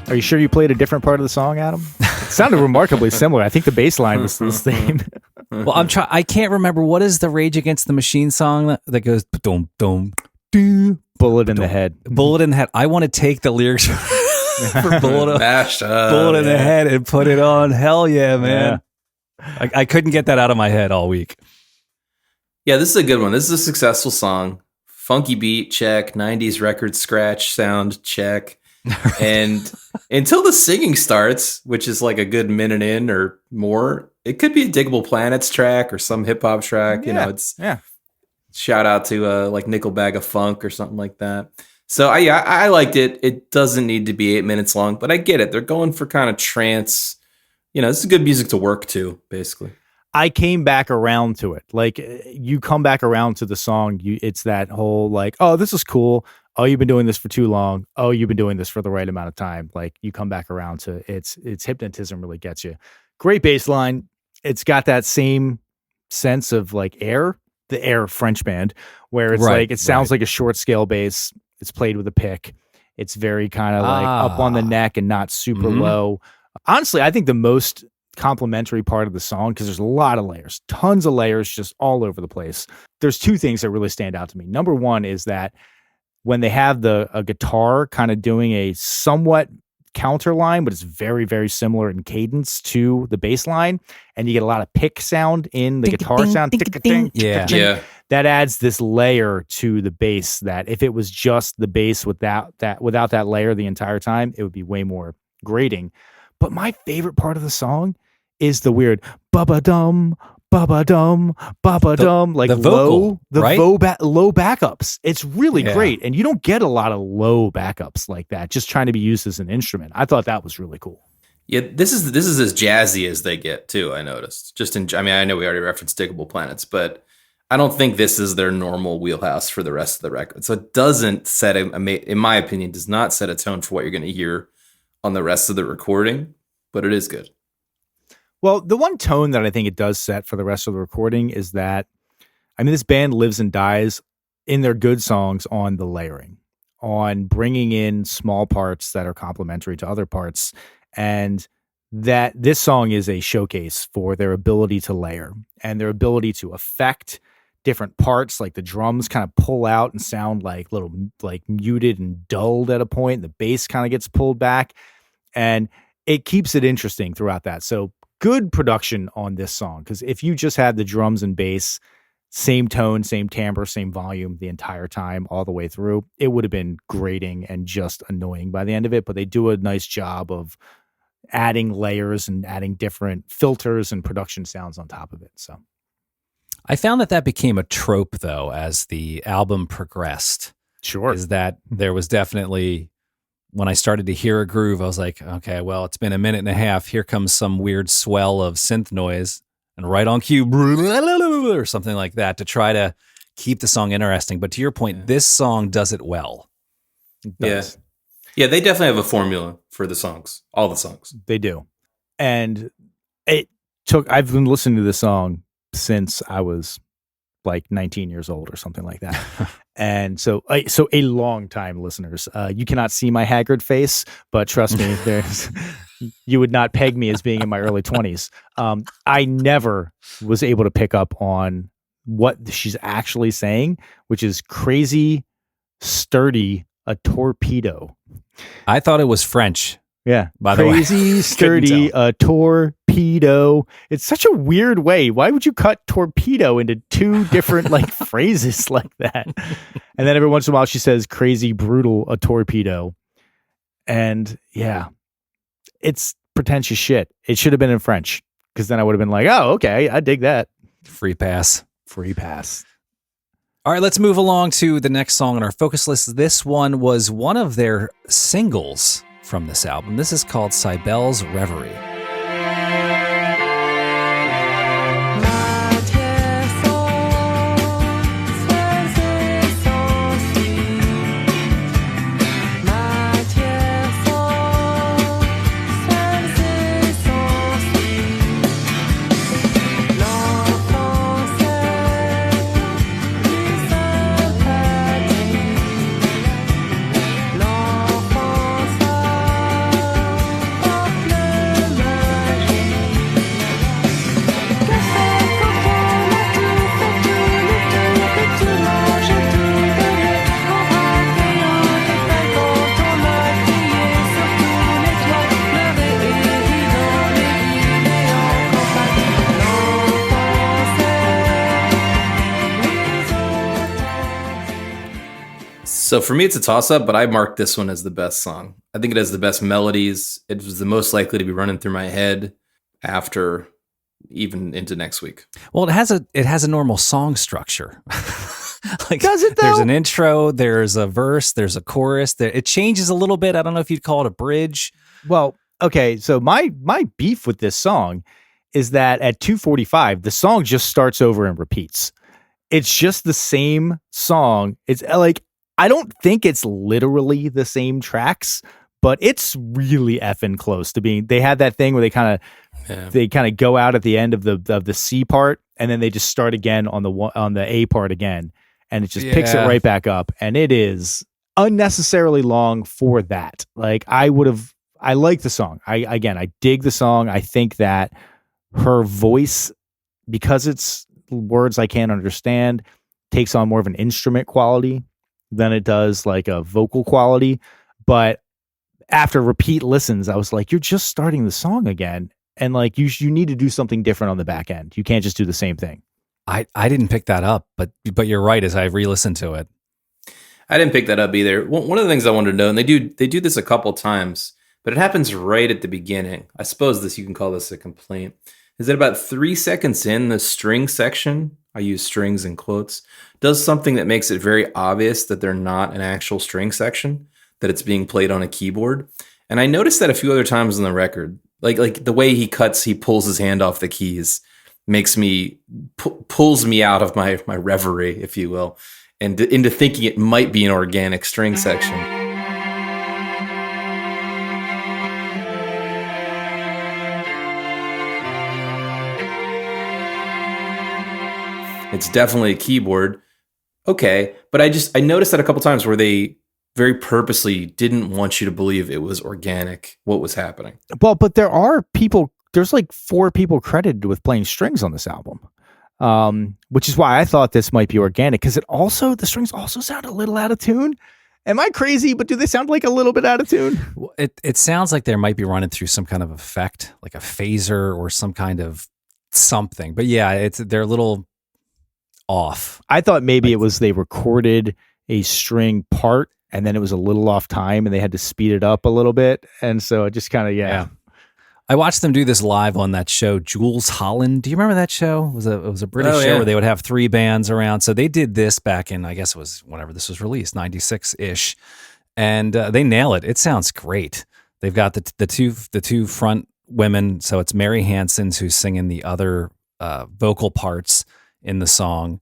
Are you sure you played a different part of the song, Adam? It sounded remarkably similar. I think the bass line was the same. Well, I can't remember, what is the Rage Against the Machine song that goes dum dum dum, Bullet in the head. Bullet in the head. I want to take the lyrics for Bullet in the head and put it on. Hell yeah, man. Yeah. I couldn't get that out of my head all week. Yeah, this is a good one. This is a successful song. Funky beat, check. 90s record scratch sound, check. And until the singing starts, which is like a good minute in or more, it could be a Diggable Planets track or some hip hop track. You know, it's shout out to like Nickel Bag of Funk or something like that. So I liked it. It doesn't need to be 8 minutes long, but I get it. They're going for kind of trance. You know, this is good music to work to, basically. I came back around to it. Like, you come back around to the song. It's that whole like, oh, this is cool. Oh, you've been doing this for too long. Oh, you've been doing this for the right amount of time. Like, you come back around to it's hypnotism really gets you. Great bass line. It's got that same sense of like Air, the Air French band, where it's like, it sounds like a short scale bass. It's played with a pick. It's very kind of like up on the neck and not super low. Honestly, I think the most complimentary part of the song, because there's a lot of layers, tons of layers just all over the place. There's two things that really stand out to me. Number one is that when they have a guitar kind of doing a somewhat counter line, but it's very, very similar in cadence to the bass line, and you get a lot of pick sound in the guitar sound. Yeah. That adds this layer to the bass that if it was just the bass without that layer the entire time, it would be way more grating. But my favorite part of the song is the weird ba-ba-dum, ba-ba-dum, ba-ba-dum, like the vocal, low backups. It's really great. And you don't get a lot of low backups like that, just trying to be used as an instrument. I thought that was really cool. Yeah, this is as jazzy as they get too. I noticed. I know we already referenced Diggable Planets, but I don't think this is their normal wheelhouse for the rest of the record. So it doesn't in my opinion, does not set a tone for what you're going to hear on the rest of the recording. But it is good. Well, the one tone that I think it does set for the rest of the recording is that, I mean, this band lives and dies in their good songs on the layering, on bringing in small parts that are complementary to other parts. And that this song is a showcase for their ability to layer and their ability to affect different parts. Like the drums kind of pull out and sound like little, like muted and dulled at a point. The bass kind of gets pulled back and it keeps it interesting throughout that. So good production on this song. Cause if you just had the drums and bass, same tone, same timbre, same volume the entire time, all the way through, it would have been grating and just annoying by the end of it. But they do a nice job of adding layers and adding different filters and production sounds on top of it. So I found that became a trope though, as the album progressed. Sure. Is that there was definitely, when I started to hear a groove, I was like, okay, well, it's been a minute and a half. Here comes some weird swell of synth noise and right on cue or something like that to try to keep the song interesting. But to your point, this song does it well. Yeah, they definitely have a formula for the songs, all the songs. They do. And I've been listening to this song since I was like 19 years old or something like that. And so a long time listeners, you cannot see my haggard face, but trust me, you would not peg me as being in my early 20s. I never was able to pick up on what she's actually saying, which is crazy, sturdy, a torpedo. I thought it was French. Yeah. By the way, crazy, sturdy, a torpedo. It's such a weird way. Why would you cut torpedo into two different like phrases like that? And then every once in a while she says crazy, brutal, a torpedo. And yeah, it's pretentious shit. It should have been in French because then I would have been like, oh, okay, I dig that. Free pass. Free pass. All right, let's move along to the next song on our focus list. This one was one of their singles from this album. This is called Cybele's Reverie. So for me, it's a toss-up, but I marked this one as the best song. I think it has the best melodies. It was the most likely to be running through my head after even into next week. Well, it has a normal song structure. Like, does it though? There's an intro, there's a verse, there's a chorus. It changes a little bit. I don't know if you'd call it a bridge. Well, okay. So my beef with this song is that at 2:45, the song just starts over and repeats. It's just the same song. It's like, I don't think it's literally the same tracks, but it's really effing close to being. They had that thing where they kind of go out at the end of the C part, and then they just start again on the A part again, and it just picks it right back up, and it is unnecessarily long for that. Like I like the song. I dig the song. I think that her voice, because it's words I can't understand, takes on more of an instrument quality than it does like a vocal quality. But after repeat listens, I was like, you're just starting the song again. And like, you need to do something different on the back end. You can't just do the same thing. I didn't pick that up, but you're right as I re-listened to it. I didn't pick that up either. One of the things I wanted to know, and they do this a couple times, but it happens right at the beginning. I suppose you can call this a complaint. Is that about 3 seconds in, the string section, I use strings in quotes, does something that makes it very obvious that they're not an actual string section, that it's being played on a keyboard. And I noticed that a few other times on the record. Like the way he pulls his hand off the keys makes me pulls me out of my reverie, if you will, and into thinking it might be an organic string section. It's definitely a keyboard. Okay. But I noticed that a couple times where they very purposely didn't want you to believe it was organic, what was happening. Well, but there's like 4 people credited with playing strings on this album. Which is why I thought this might be organic, because the strings also sound a little out of tune. Am I crazy? But do they sound like a little bit out of tune? It sounds like they might be running through some kind of effect, like a phaser or some kind of something. But yeah, they're a little off. I thought maybe it was they recorded a string part and then it was a little off time and they had to speed it up a little bit. And so it just kind of, yeah. I watched them do this live on that show, Jules Holland. Do you remember that show? It was a British show where they would have 3 bands around. So they did this back in, I guess it was whenever this was released, 96-ish. And they nail it. It sounds great. They've got the two front women. So it's Mary Hanson's who's singing the other vocal parts in the song.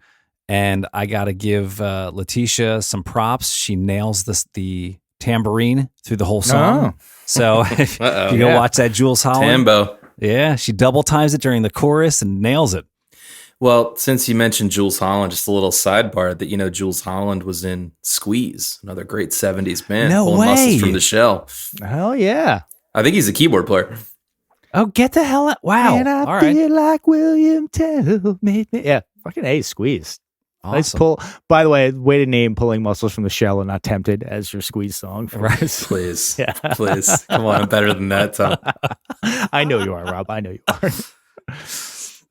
And I got to give Letitia some props. She nails the tambourine through the whole song. Oh. So if you go watch that Jules Holland. Tambo. Yeah, she double times it during the chorus and nails it. Well, since you mentioned Jules Holland, just a little sidebar that, Jules Holland was in Squeeze, another great 70s band. No Pulling way. Muscles from the Shell. Hell yeah. I think he's a keyboard player. Oh, get the hell out. Wow. And I feel like William Tell me. Yeah, fucking A, Squeeze. Awesome. Nice pull. By the way, way to name Pulling Muscles from the Shell and Not Tempted as your Squeeze song. Right. Please. Yeah. Please. Come on, I'm better than that, Tom. I know you are, Rob. I know you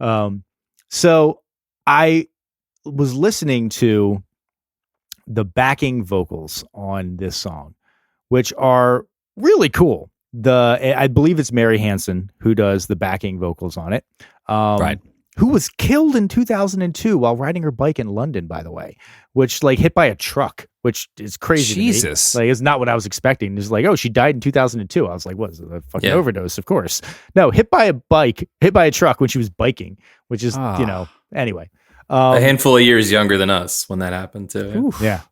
are. So I was listening to the backing vocals on this song, which are really cool. I believe it's Mary Hanson who does the backing vocals on it. Right. Who was killed in 2002 while riding her bike in London, by the way, which hit by a truck, which is crazy. Jesus. To me. It's not what I was expecting. It's like, oh, she died in 2002. I was like, what is it? A fucking overdose? Of course. No, hit by a truck when she was biking, which is, anyway. A handful of years younger than us when that happened too. Yeah.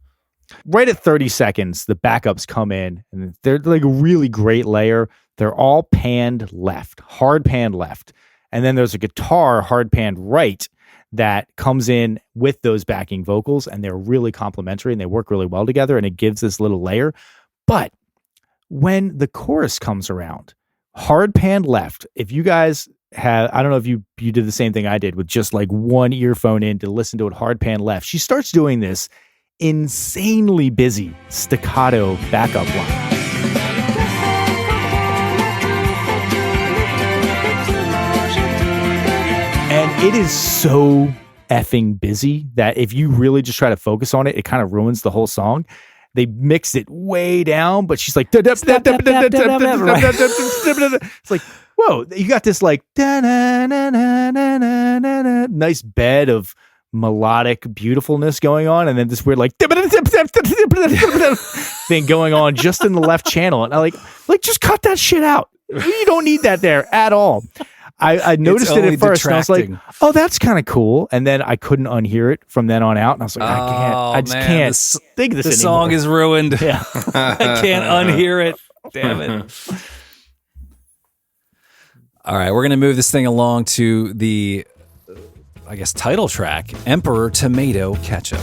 Right at 30 seconds, the backups come in and they're like a really great layer. They're all panned left, hard panned left. And then there's a guitar hard panned right that comes in with those backing vocals, and they're really complementary and they work really well together, and it gives this little layer. But when the chorus comes around, hard panned left, if you guys have, I don't know if you did the same thing I did with just like one earphone in to listen to it hard panned left, she starts doing this insanely busy staccato backup line. And it is so effing busy that if you really just try to focus on it, it kind of ruins the whole song. They mixed it way down, but she's like, it's like, whoa, you got this like nice bed of melodic beautifulness going on, and then this weird like thing going on just in the left channel. And I like just cut that shit out. You don't need that there at all. I noticed it at first, and I was like, "Oh, that's kind of cool." And then I couldn't unhear it from then on out, and I was like, "I just can't think this anymore." The song is ruined. Yeah, I can't unhear it. Damn it! All right, we're gonna move this thing along to the, I guess, title track, "Emperor Tomato Ketchup."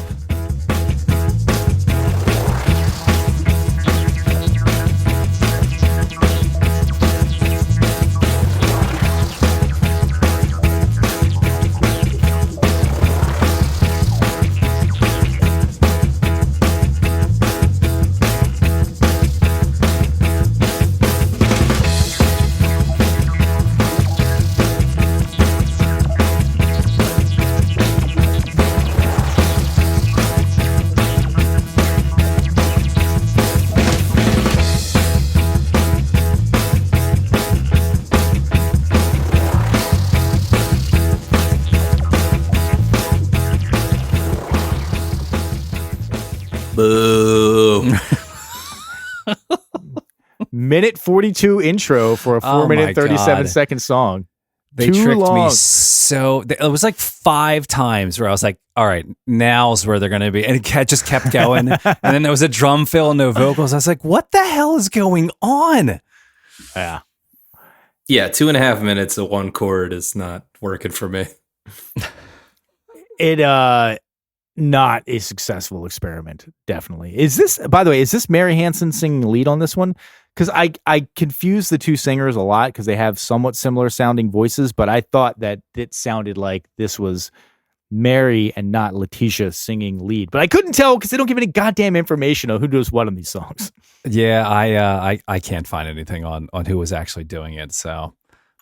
minute 42 intro for a 4-minute 37-second song. They tricked me so. It was like 5 times where I was like, all right, now's where they're going to be. And it just kept going. And then there was a drum fill and no vocals. I was like, what the hell is going on? Yeah. Yeah, 2.5 minutes of one chord is not working for me. Not a successful experiment, definitely. Is this, by the way, is this Mary Hansen singing lead on this one? Because I confuse the two singers a lot because they have somewhat similar sounding voices, but I thought that it sounded like this was Mary and not Letitia singing lead. But I couldn't tell because they don't give any goddamn information on who does what on these songs. Yeah, I can't find anything on who was actually doing it. So,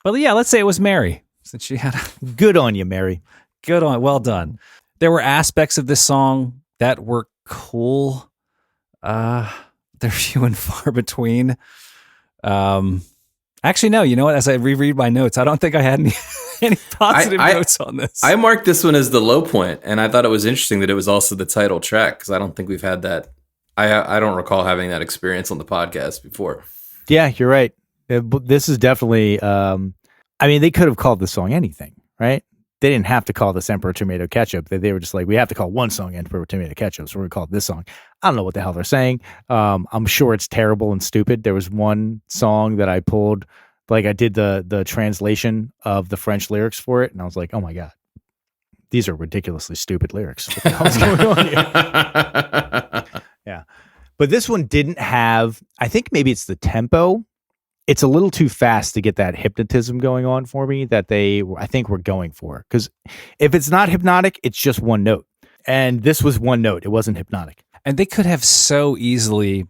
but yeah, let's say it was Mary since she had Good on you, Mary. Good on, well done. There were aspects of this song that were cool. They're few and far between. Actually, no. You know what? As I reread my notes, I don't think I had any positive notes on this. I marked this one as the low point, and I thought it was interesting that it was also the title track because I don't think we've had that. I don't recall having that experience on the podcast before. Yeah, you're right. This is definitely. I mean, they could have called the song anything, right? They didn't have to call this Emperor Tomato Ketchup. They were just like, we have to call one song Emperor Tomato Ketchup, so we're going to call it this song. I don't know what the hell they're saying. I'm sure it's terrible and stupid. There was one song that I pulled, like I did the translation of the French lyrics for it, and I was like, oh my God, these are ridiculously stupid lyrics. What the hell's going on here? Yeah. But this one didn't have, I think maybe it's the tempo. It's a little too fast to get that hypnotism going on for me that I think we're going for. Because if it's not hypnotic, it's just one note. And this was one note. It wasn't hypnotic. And they could have so easily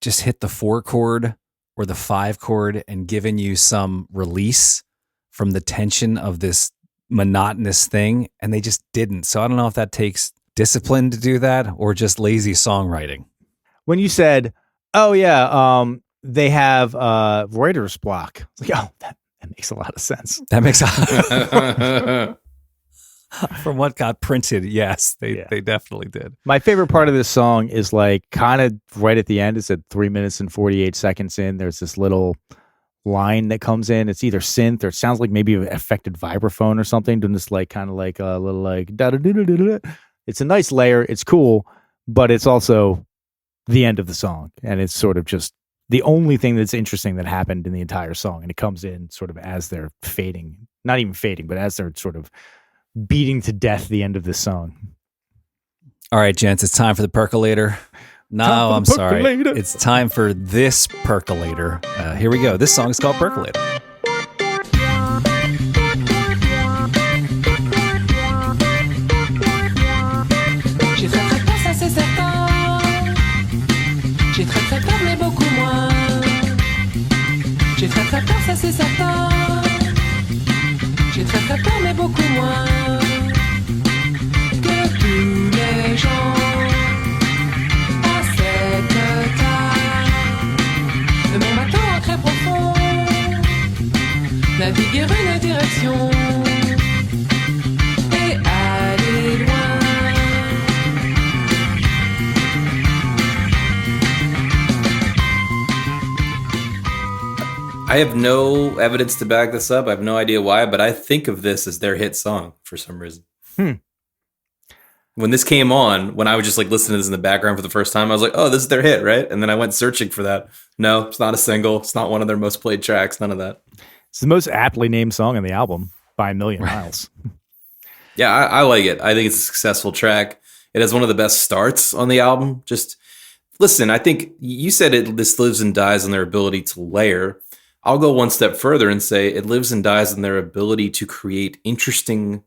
just hit the 4 chord or the 5 chord and given you some release from the tension of this monotonous thing. And they just didn't. So I don't know if that takes discipline to do that or just lazy songwriting. When you said, oh yeah, they have writer's block. It's like, oh, that makes a lot of sense. That makes from what got printed, yes, they definitely did. My favorite part of this song is like kind of right at the end. It's at 3 minutes and 48 seconds in. There's this little line that comes in. It's either synth or it sounds like maybe an affected vibraphone or something, doing this like kind of like a little like da da da da da. It's a nice layer. It's cool, but it's also the end of the song, and it's sort of just the only thing that's interesting that happened in the entire song. And it comes in sort of as they're fading, not even fading, but as they're sort of beating to death the end of this song. All right, gents, it's time for the percolator. No, I'm sorry. It's time for this percolator. Here we go. This song is called Percolator. J'ai très très peur mais beaucoup moins. J'ai très très peur, ça c'est certain. J'ai très très peur mais beaucoup moins que tous les gens à cette table de mon bateau très profond naviguer une direction et aller loin. I have no evidence to back this up. I have no idea why, but I think of this as their hit song for some reason. When this came on, when I was just like listening to this in the background for the first time, I was like, oh, this is their hit, right? And then I went searching for that. No, it's not a single. It's not one of their most played tracks. None of that. It's the most aptly named song on the album by a million miles. Yeah, I like it. I think it's a successful track. It has one of the best starts on the album. Just listen, I think you said this lives and dies on their ability to layer. I'll go one step further and say it lives and dies in their ability to create interesting,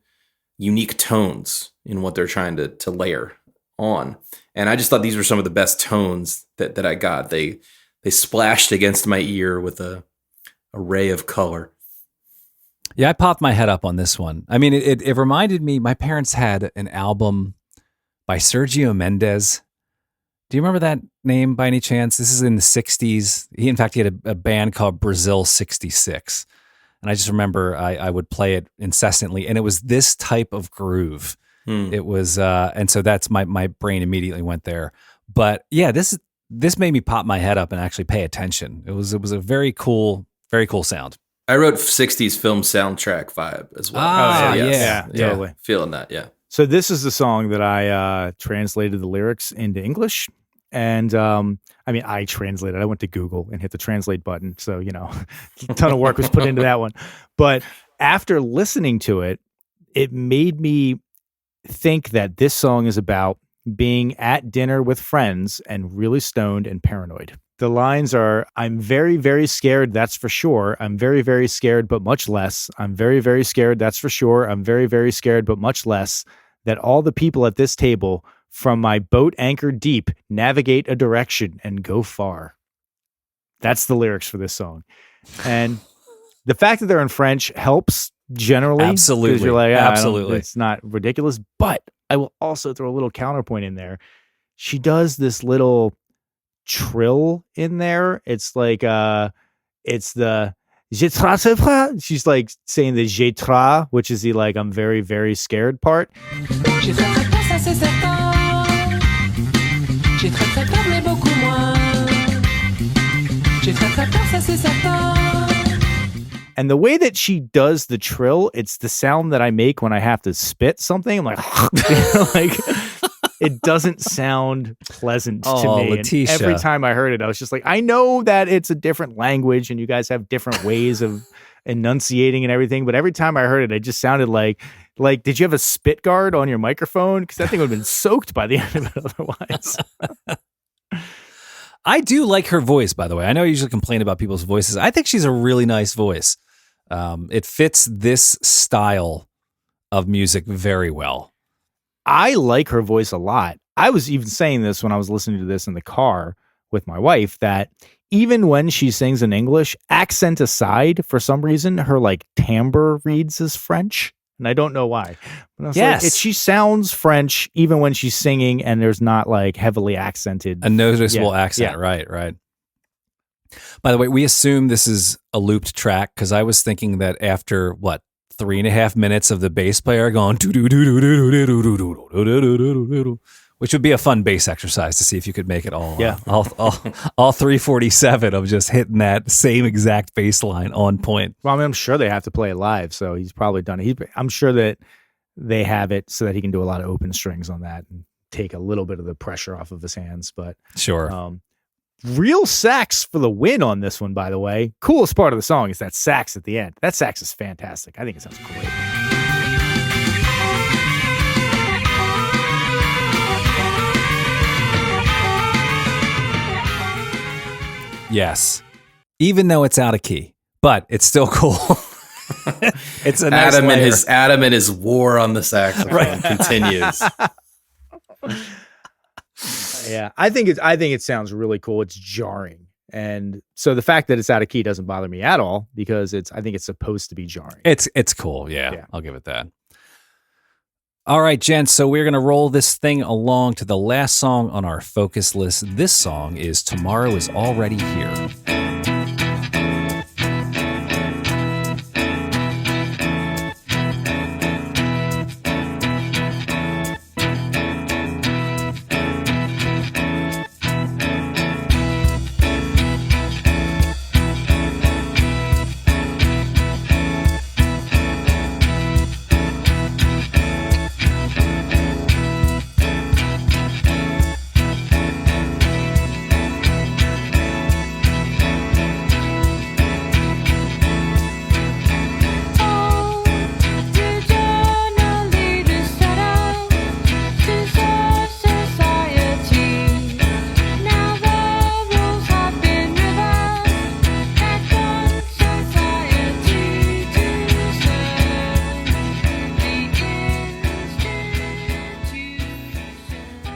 unique tones in what they're trying to layer on. And I just thought these were some of the best tones that I got. They splashed against my ear with a ray of color. Yeah, I popped my head up on this one. I mean, it reminded me, my parents had an album by Sergio Mendes. Do you remember that name by any chance? This is in the 60s. In fact, he had a band called Brazil 66. And I just remember I would play it incessantly. And it was this type of groove. It was, and so that's my brain immediately went there. But yeah, this this made me pop my head up and actually pay attention. It was a very cool sound. I wrote 60s film soundtrack vibe as well. Ah, So, yeah. Totally. Feeling that, yeah. So this is the song that I translated the lyrics into English. And I translated. I went to Google and hit the translate button. So, a ton of work was put into that one. But after listening to it, it made me think that this song is about being at dinner with friends and really stoned and paranoid. The lines are, I'm very, very scared, that's for sure. I'm very, very scared, but much less. I'm very, very scared, that's for sure. I'm very, very scared, but much less. That all the people at this table from my boat anchored deep navigate a direction and go far. That's the lyrics for this song. And the fact that they're in French helps generally. Absolutely. Because you're like, absolutely. It's not ridiculous. But I will also throw a little counterpoint in there. She does this little trill in there. It's like, it's the je tra. She's like saying the je tra, which is the like, I'm very, very scared part. J'ai très très peur, ça c'est certain. J'ai très très peur, mais beaucoup moins. J'ai très très peur, ça c'est certain. And the way that she does the trill, it's the sound that I make when I have to spit something. I'm like, like it doesn't sound pleasant to me. Letitia. And every time I heard it, I was just like, I know that it's a different language and you guys have different ways of enunciating and everything. But every time I heard it, it just sounded like, did you have a spit guard on your microphone? Because that thing would have been soaked by the end of it otherwise. I do like her voice, by the way. I know I usually complain about people's voices. I think she's a really nice voice. It fits this style of music very well. I like her voice a lot. I was even saying this when I was listening to this in the car with my wife, that even when she sings in English, accent aside, for some reason, her like timbre reads as French. And I don't know why. But I was Yes. like, she sounds French even when she's singing and there's not like heavily accented. A noticeable Yeah, accent. yeah. Right. By the way, we assume this is a looped track because I was thinking that after 3.5 minutes of the bass player going, which would be a fun bass exercise to see if you could make it all. Yeah. All 347 of just hitting that same exact bass line on point. Well, I mean, I'm sure they have to play it live, so he's probably done it. I'm sure that they have it so that he can do a lot of open strings on that and take a little bit of the pressure off of his hands. But Sure. real sax for the win on this one, by the way. Coolest part of the song is that sax at the end. That sax is fantastic. I think it sounds great. Yes. Even though it's out of key, but it's still cool. It's a nice layer. Adam and his war on the saxophone continues. Yeah, I think it sounds really cool. It's jarring. And so the fact that it's out of key doesn't bother me at all because I think it's supposed to be jarring. It's cool. Yeah, I'll give it that. All right, gents. So we're going to roll this thing along to the last song on our focus list. This song is Tomorrow Is Already Here.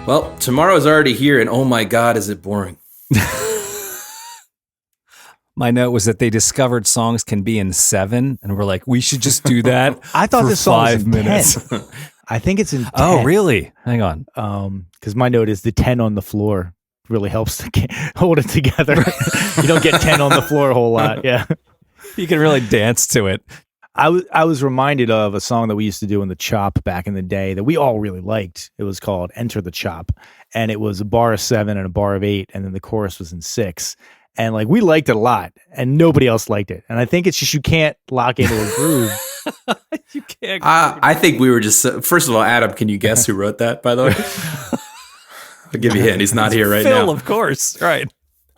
Well, tomorrow is already here, and oh my God, is it boring. My note was that they discovered songs can be in 7, and we're like, we should just do that. I thought for this song was 5 in minutes. 10. I think it's in 10. Oh, really? Hang on. Because my note is the 10 on the floor really helps to hold it together. You don't get 10 on the floor a whole lot. Yeah. You can really dance to it. I was reminded of a song that we used to do in the Chop back in the day that we all really liked. It was called Enter the Chop, and it was a bar of 7 and a bar of 8, and then the chorus was in 6. And like we liked it a lot, and nobody else liked it. And I think it's just you can't lock into a groove. You can't. I think we were just first of all, Adam. Can you guess who wrote that? By the way, I'll give you a hint. He's not here right Phil, now. of course. Right.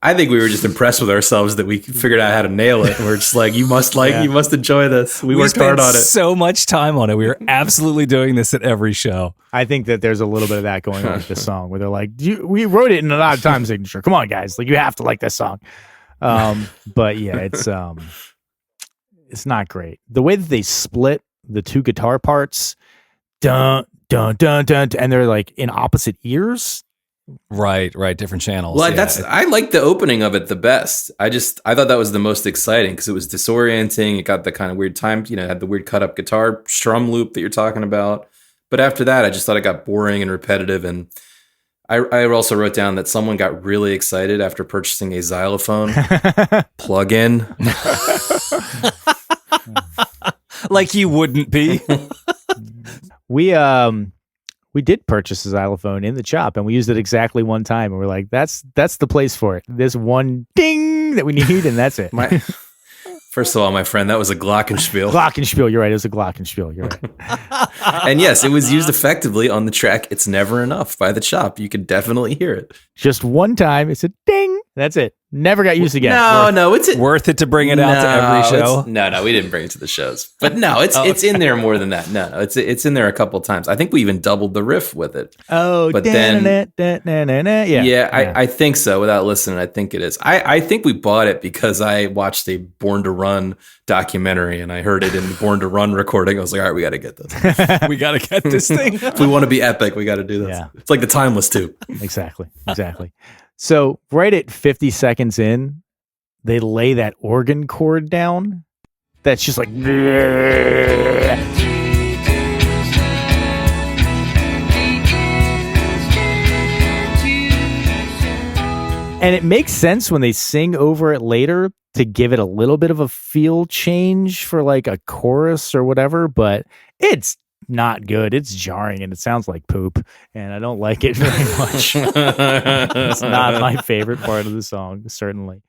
I think we were just impressed with ourselves that we figured out how to nail it. And we're just like, you must enjoy this. We worked hard on it. So much time on it. We were absolutely doing this at every show. I think that there's a little bit of that going on with this song where they're like, we wrote it in an odd time signature. Come on, guys. Like, you have to like this song. But yeah, it's not great. The way that they split the two guitar parts, dun, dun, dun, dun, and they're like in opposite ears. Right. Different channels. Well, yeah. I like the opening of it the best. I thought that was the most exciting because it was disorienting. It got the kind of weird time, it had the weird cut up guitar strum loop that you're talking about. But after that, I just thought it got boring and repetitive. And I also wrote down that someone got really excited after purchasing a xylophone plug-in. Like you wouldn't be. We did purchase a xylophone in the Chop, and we used it exactly one time. And we're like, that's the place for it. This one ding that we need, and that's it. First of all, my friend, that was a glockenspiel. Glockenspiel, you're right. It was a glockenspiel. You're right. And yes, it was used effectively on the track It's Never Enough by the Chop. You could definitely hear it. Just one time, it's a ding. That's it. Never got used again. No, it's worth it to bring it out to every show. No, we didn't bring it to the shows. But no, it's in there more than that. No, it's in there a couple times. I think we even doubled the riff with it. Oh, but then yeah. I think so. Without listening, I think it is. I think we bought it because I watched a Born to Run documentary and I heard it in the Born to Run recording. I was like, all right, we got to get this. We got to get this thing. If we want to be epic, we got to do this. Yeah. It's like the Timeless 2. Exactly. So right at 50 seconds in, they lay that organ chord down. That's just like, and it makes sense when they sing over it later to give it a little bit of a feel change for like a chorus or whatever, but it's not good. It's jarring and it sounds like poop, and I don't like it very much. It's not my favorite part of the song, certainly.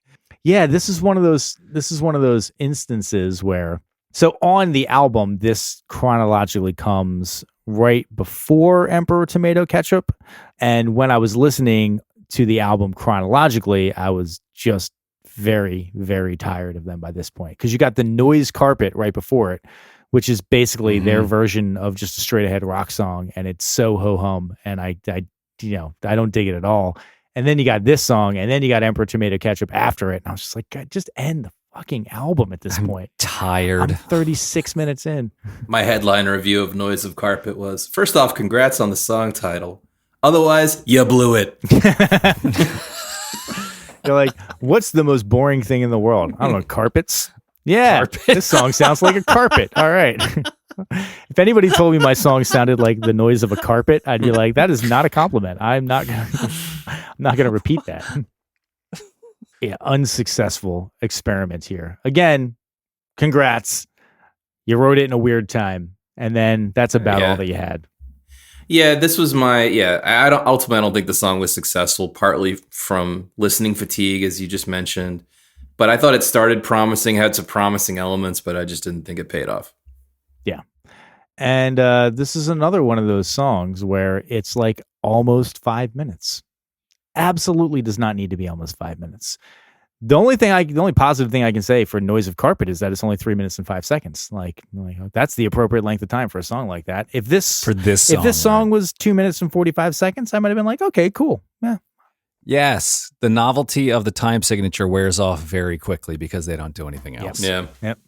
Yeah, this is one of those instances where, so on the album, this chronologically comes right before Emperor Tomato Ketchup, and when I was listening to the album chronologically, I was just very, very tired of them by this point, because you got the Noise Carpet right before it, which is basically their version of just a straight ahead rock song. And it's so ho-hum. And I don't dig it at all. And then you got this song, and then you got Emperor Tomato Ketchup after it. And I was just like, God, just end the fucking album at this point. Tired. I'm 36 minutes in. My headline review of Noise of Carpet was, first off, congrats on the song title. Otherwise, you blew it. They're like, what's the most boring thing in the world? I don't know, carpets? Yeah, this song sounds like a carpet. All right. If anybody told me my song sounded like the noise of a carpet, I'd be like, that is not a compliment. I'm not gonna repeat that. Yeah, unsuccessful experiment here. Again, congrats. You wrote it in a weird time, and then that's about all that you had. Yeah, this was I don't think the song was successful, partly from listening fatigue, as you just mentioned. But I thought it started promising, had some promising elements, but I just didn't think it paid off. Yeah. And this is another one of those songs where it's like almost 5 minutes. Absolutely does not need to be almost 5 minutes. The only positive thing I can say for Noise of Carpet is that it's only 3 minutes and 5 seconds. Like that's the appropriate length of time for a song like that. If this song was 2 minutes and 45 seconds, I might have been like, okay, cool. Yeah. Yes, the novelty of the time signature wears off very quickly because they don't do anything else. Yep.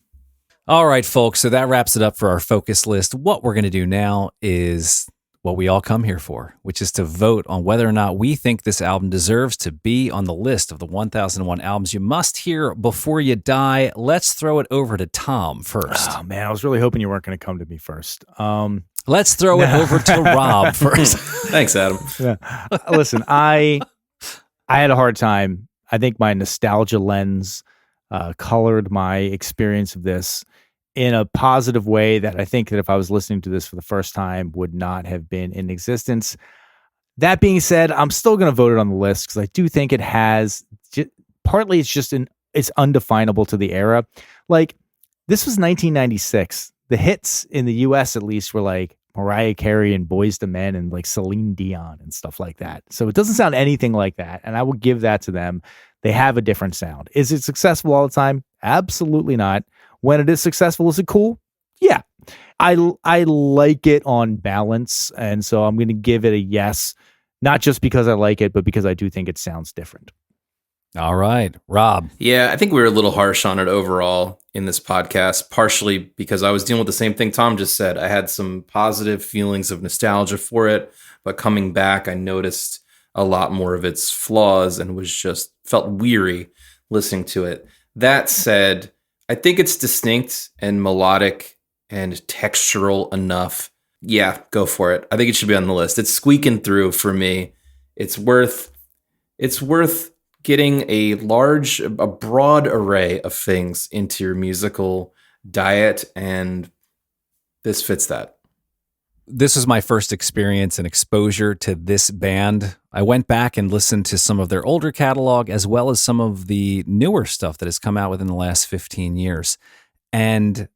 All right, folks. So that wraps it up for our focus list. What we're going to do now is what we all come here for, which is to vote on whether or not we think this album deserves to be on the list of the 1001 albums you must hear before you die. Let's throw it over to Tom first. Oh, man, I was really hoping you weren't going to come to me first. Let's throw it over to Rob first. Thanks, Adam. Yeah. Listen, I had a hard time. I think my nostalgia lens colored my experience of this. in a positive way that I think that if I was listening to this for the first time would not have been in existence. That being said, I'm still going to vote it on the list because I do think it has, partly it's just it's undefinable to the era. Like, this was 1996. The hits in the US at least were like Mariah Carey and Boyz II Men and like Celine Dion and stuff like that. So it doesn't sound anything like that. And I would give that to them. They have a different sound. Is it successful all the time? Absolutely not. When it is successful, is it cool? Yeah. I like it on balance. And so I'm going to give it a yes, not just because I like it, but because I do think it sounds different. All right, Rob. Yeah, I think we were a little harsh on it overall in this podcast, partially because I was dealing with the same thing Tom just said. I had some positive feelings of nostalgia for it, but coming back, I noticed a lot more of its flaws and felt weary listening to it. That said, I think it's distinct and melodic and textural enough. Yeah, go for it. I think it should be on the list. It's squeaking through for me. It's worth getting a broad array of things into your musical diet, and this fits that. This was my first experience and exposure to this band. I went back and listened to some of their older catalog as well as some of the newer stuff that has come out within the last 15 years. And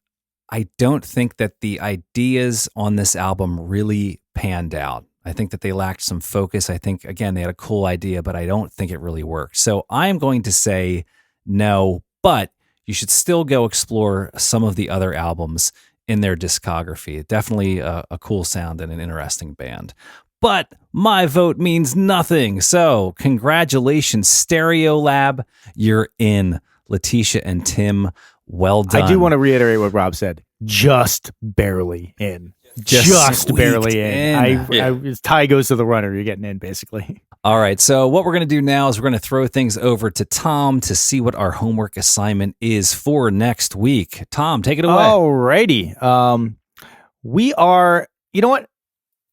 I don't think that the ideas on this album really panned out. I think that they lacked some focus. I think, again, they had a cool idea, but I don't think it really worked. So I'm going to say no, but you should still go explore some of the other albums in their discography. Definitely a cool sound and an interesting band. But my vote means nothing. So congratulations, Stereolab. You're in. Letitia and Tim, well done. I do want to reiterate what Rob said. Just barely in. Just barely in. As tie goes to the runner, you're getting in, basically. All right. So what we're going to do now is we're going to throw things over to Tom to see what our homework assignment is for next week. Tom, take it away. All righty. We are, you know what?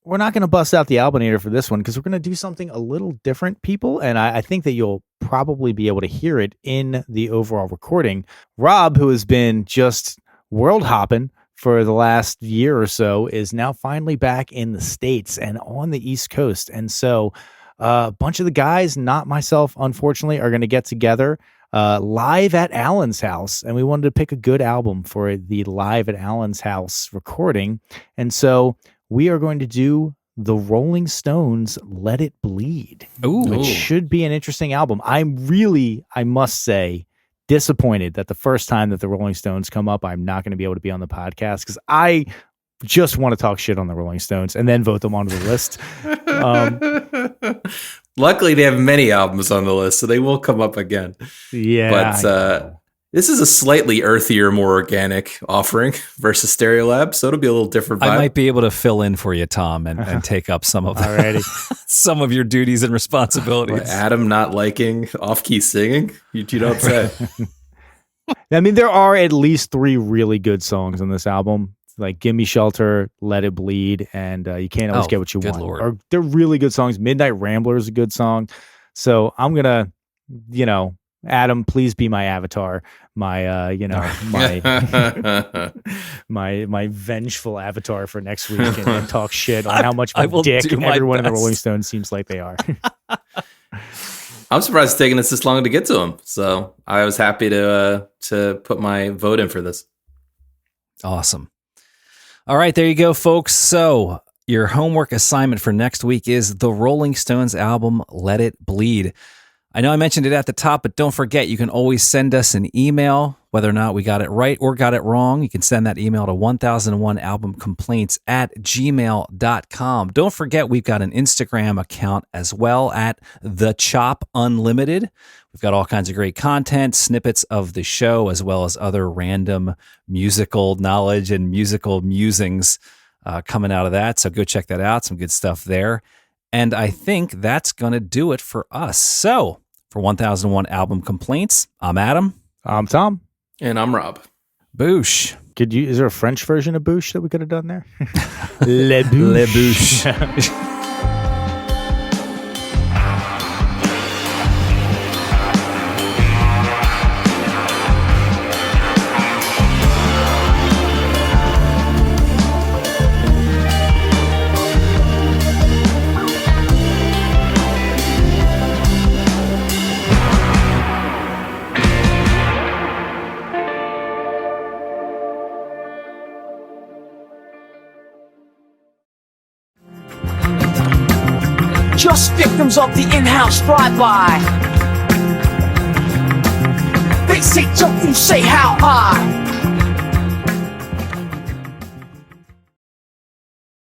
We're not going to bust out the Albinator for this one because we're going to do something a little different, people. And I think that you'll probably be able to hear it in the overall recording. Rob, who has been just world hopping for the last year or so, is now finally back in the States and on the East Coast. And so a bunch of the guys, not myself, unfortunately, are going to get together live at Alan's house. And we wanted to pick a good album for the live at Alan's house recording. And so we are going to do the Rolling Stones' Let It Bleed, which should be an interesting album. I'm really, I must say, disappointed that the first time that the Rolling Stones come up, I'm not going to be able to be on the podcast because I just want to talk shit on the Rolling Stones and then vote them onto the list. Luckily, they have many albums on the list, so they will come up again. Yeah. But this is a slightly earthier, more organic offering versus Stereolab, so it'll be a little different vibe. I might be able to fill in for you, Tom, and take up some of some of your duties and responsibilities. What, Adam not liking off-key singing? You don't say. I mean, there are at least 3 really good songs on this album, like Gimme Shelter, Let It Bleed, and You Can't Always Get What You Want. Lord. They're really good songs. Midnight Rambler is a good song. So I'm going to, Adam, please be my avatar, my my vengeful avatar for next week, and talk shit on how much of a dick everyone in the Rolling Stones seems like they are. I'm surprised it's taken us this long to get to them. So I was happy to put my vote in for this. Awesome. All right, there you go, folks. So your homework assignment for next week is the Rolling Stones album, Let It Bleed. I know I mentioned it at the top, but don't forget, you can always send us an email, whether or not we got it right or got it wrong. You can send that email to 1001albumcomplaints@gmail.com. Don't forget, we've got an Instagram account as well at The Chop Unlimited. We've got all kinds of great content, snippets of the show, as well as other random musical knowledge and musical musings coming out of that. So go check that out. Some good stuff there. And I think that's going to do it for us. So for 1001 Album Complaints, I'm Adam. I'm Tom. And I'm Rob. Boosh. Is there a French version of Boosh that we could have done there? Le Boosh. Le Boosh. just victims of the in-house drive-by. They say jump, you say how high.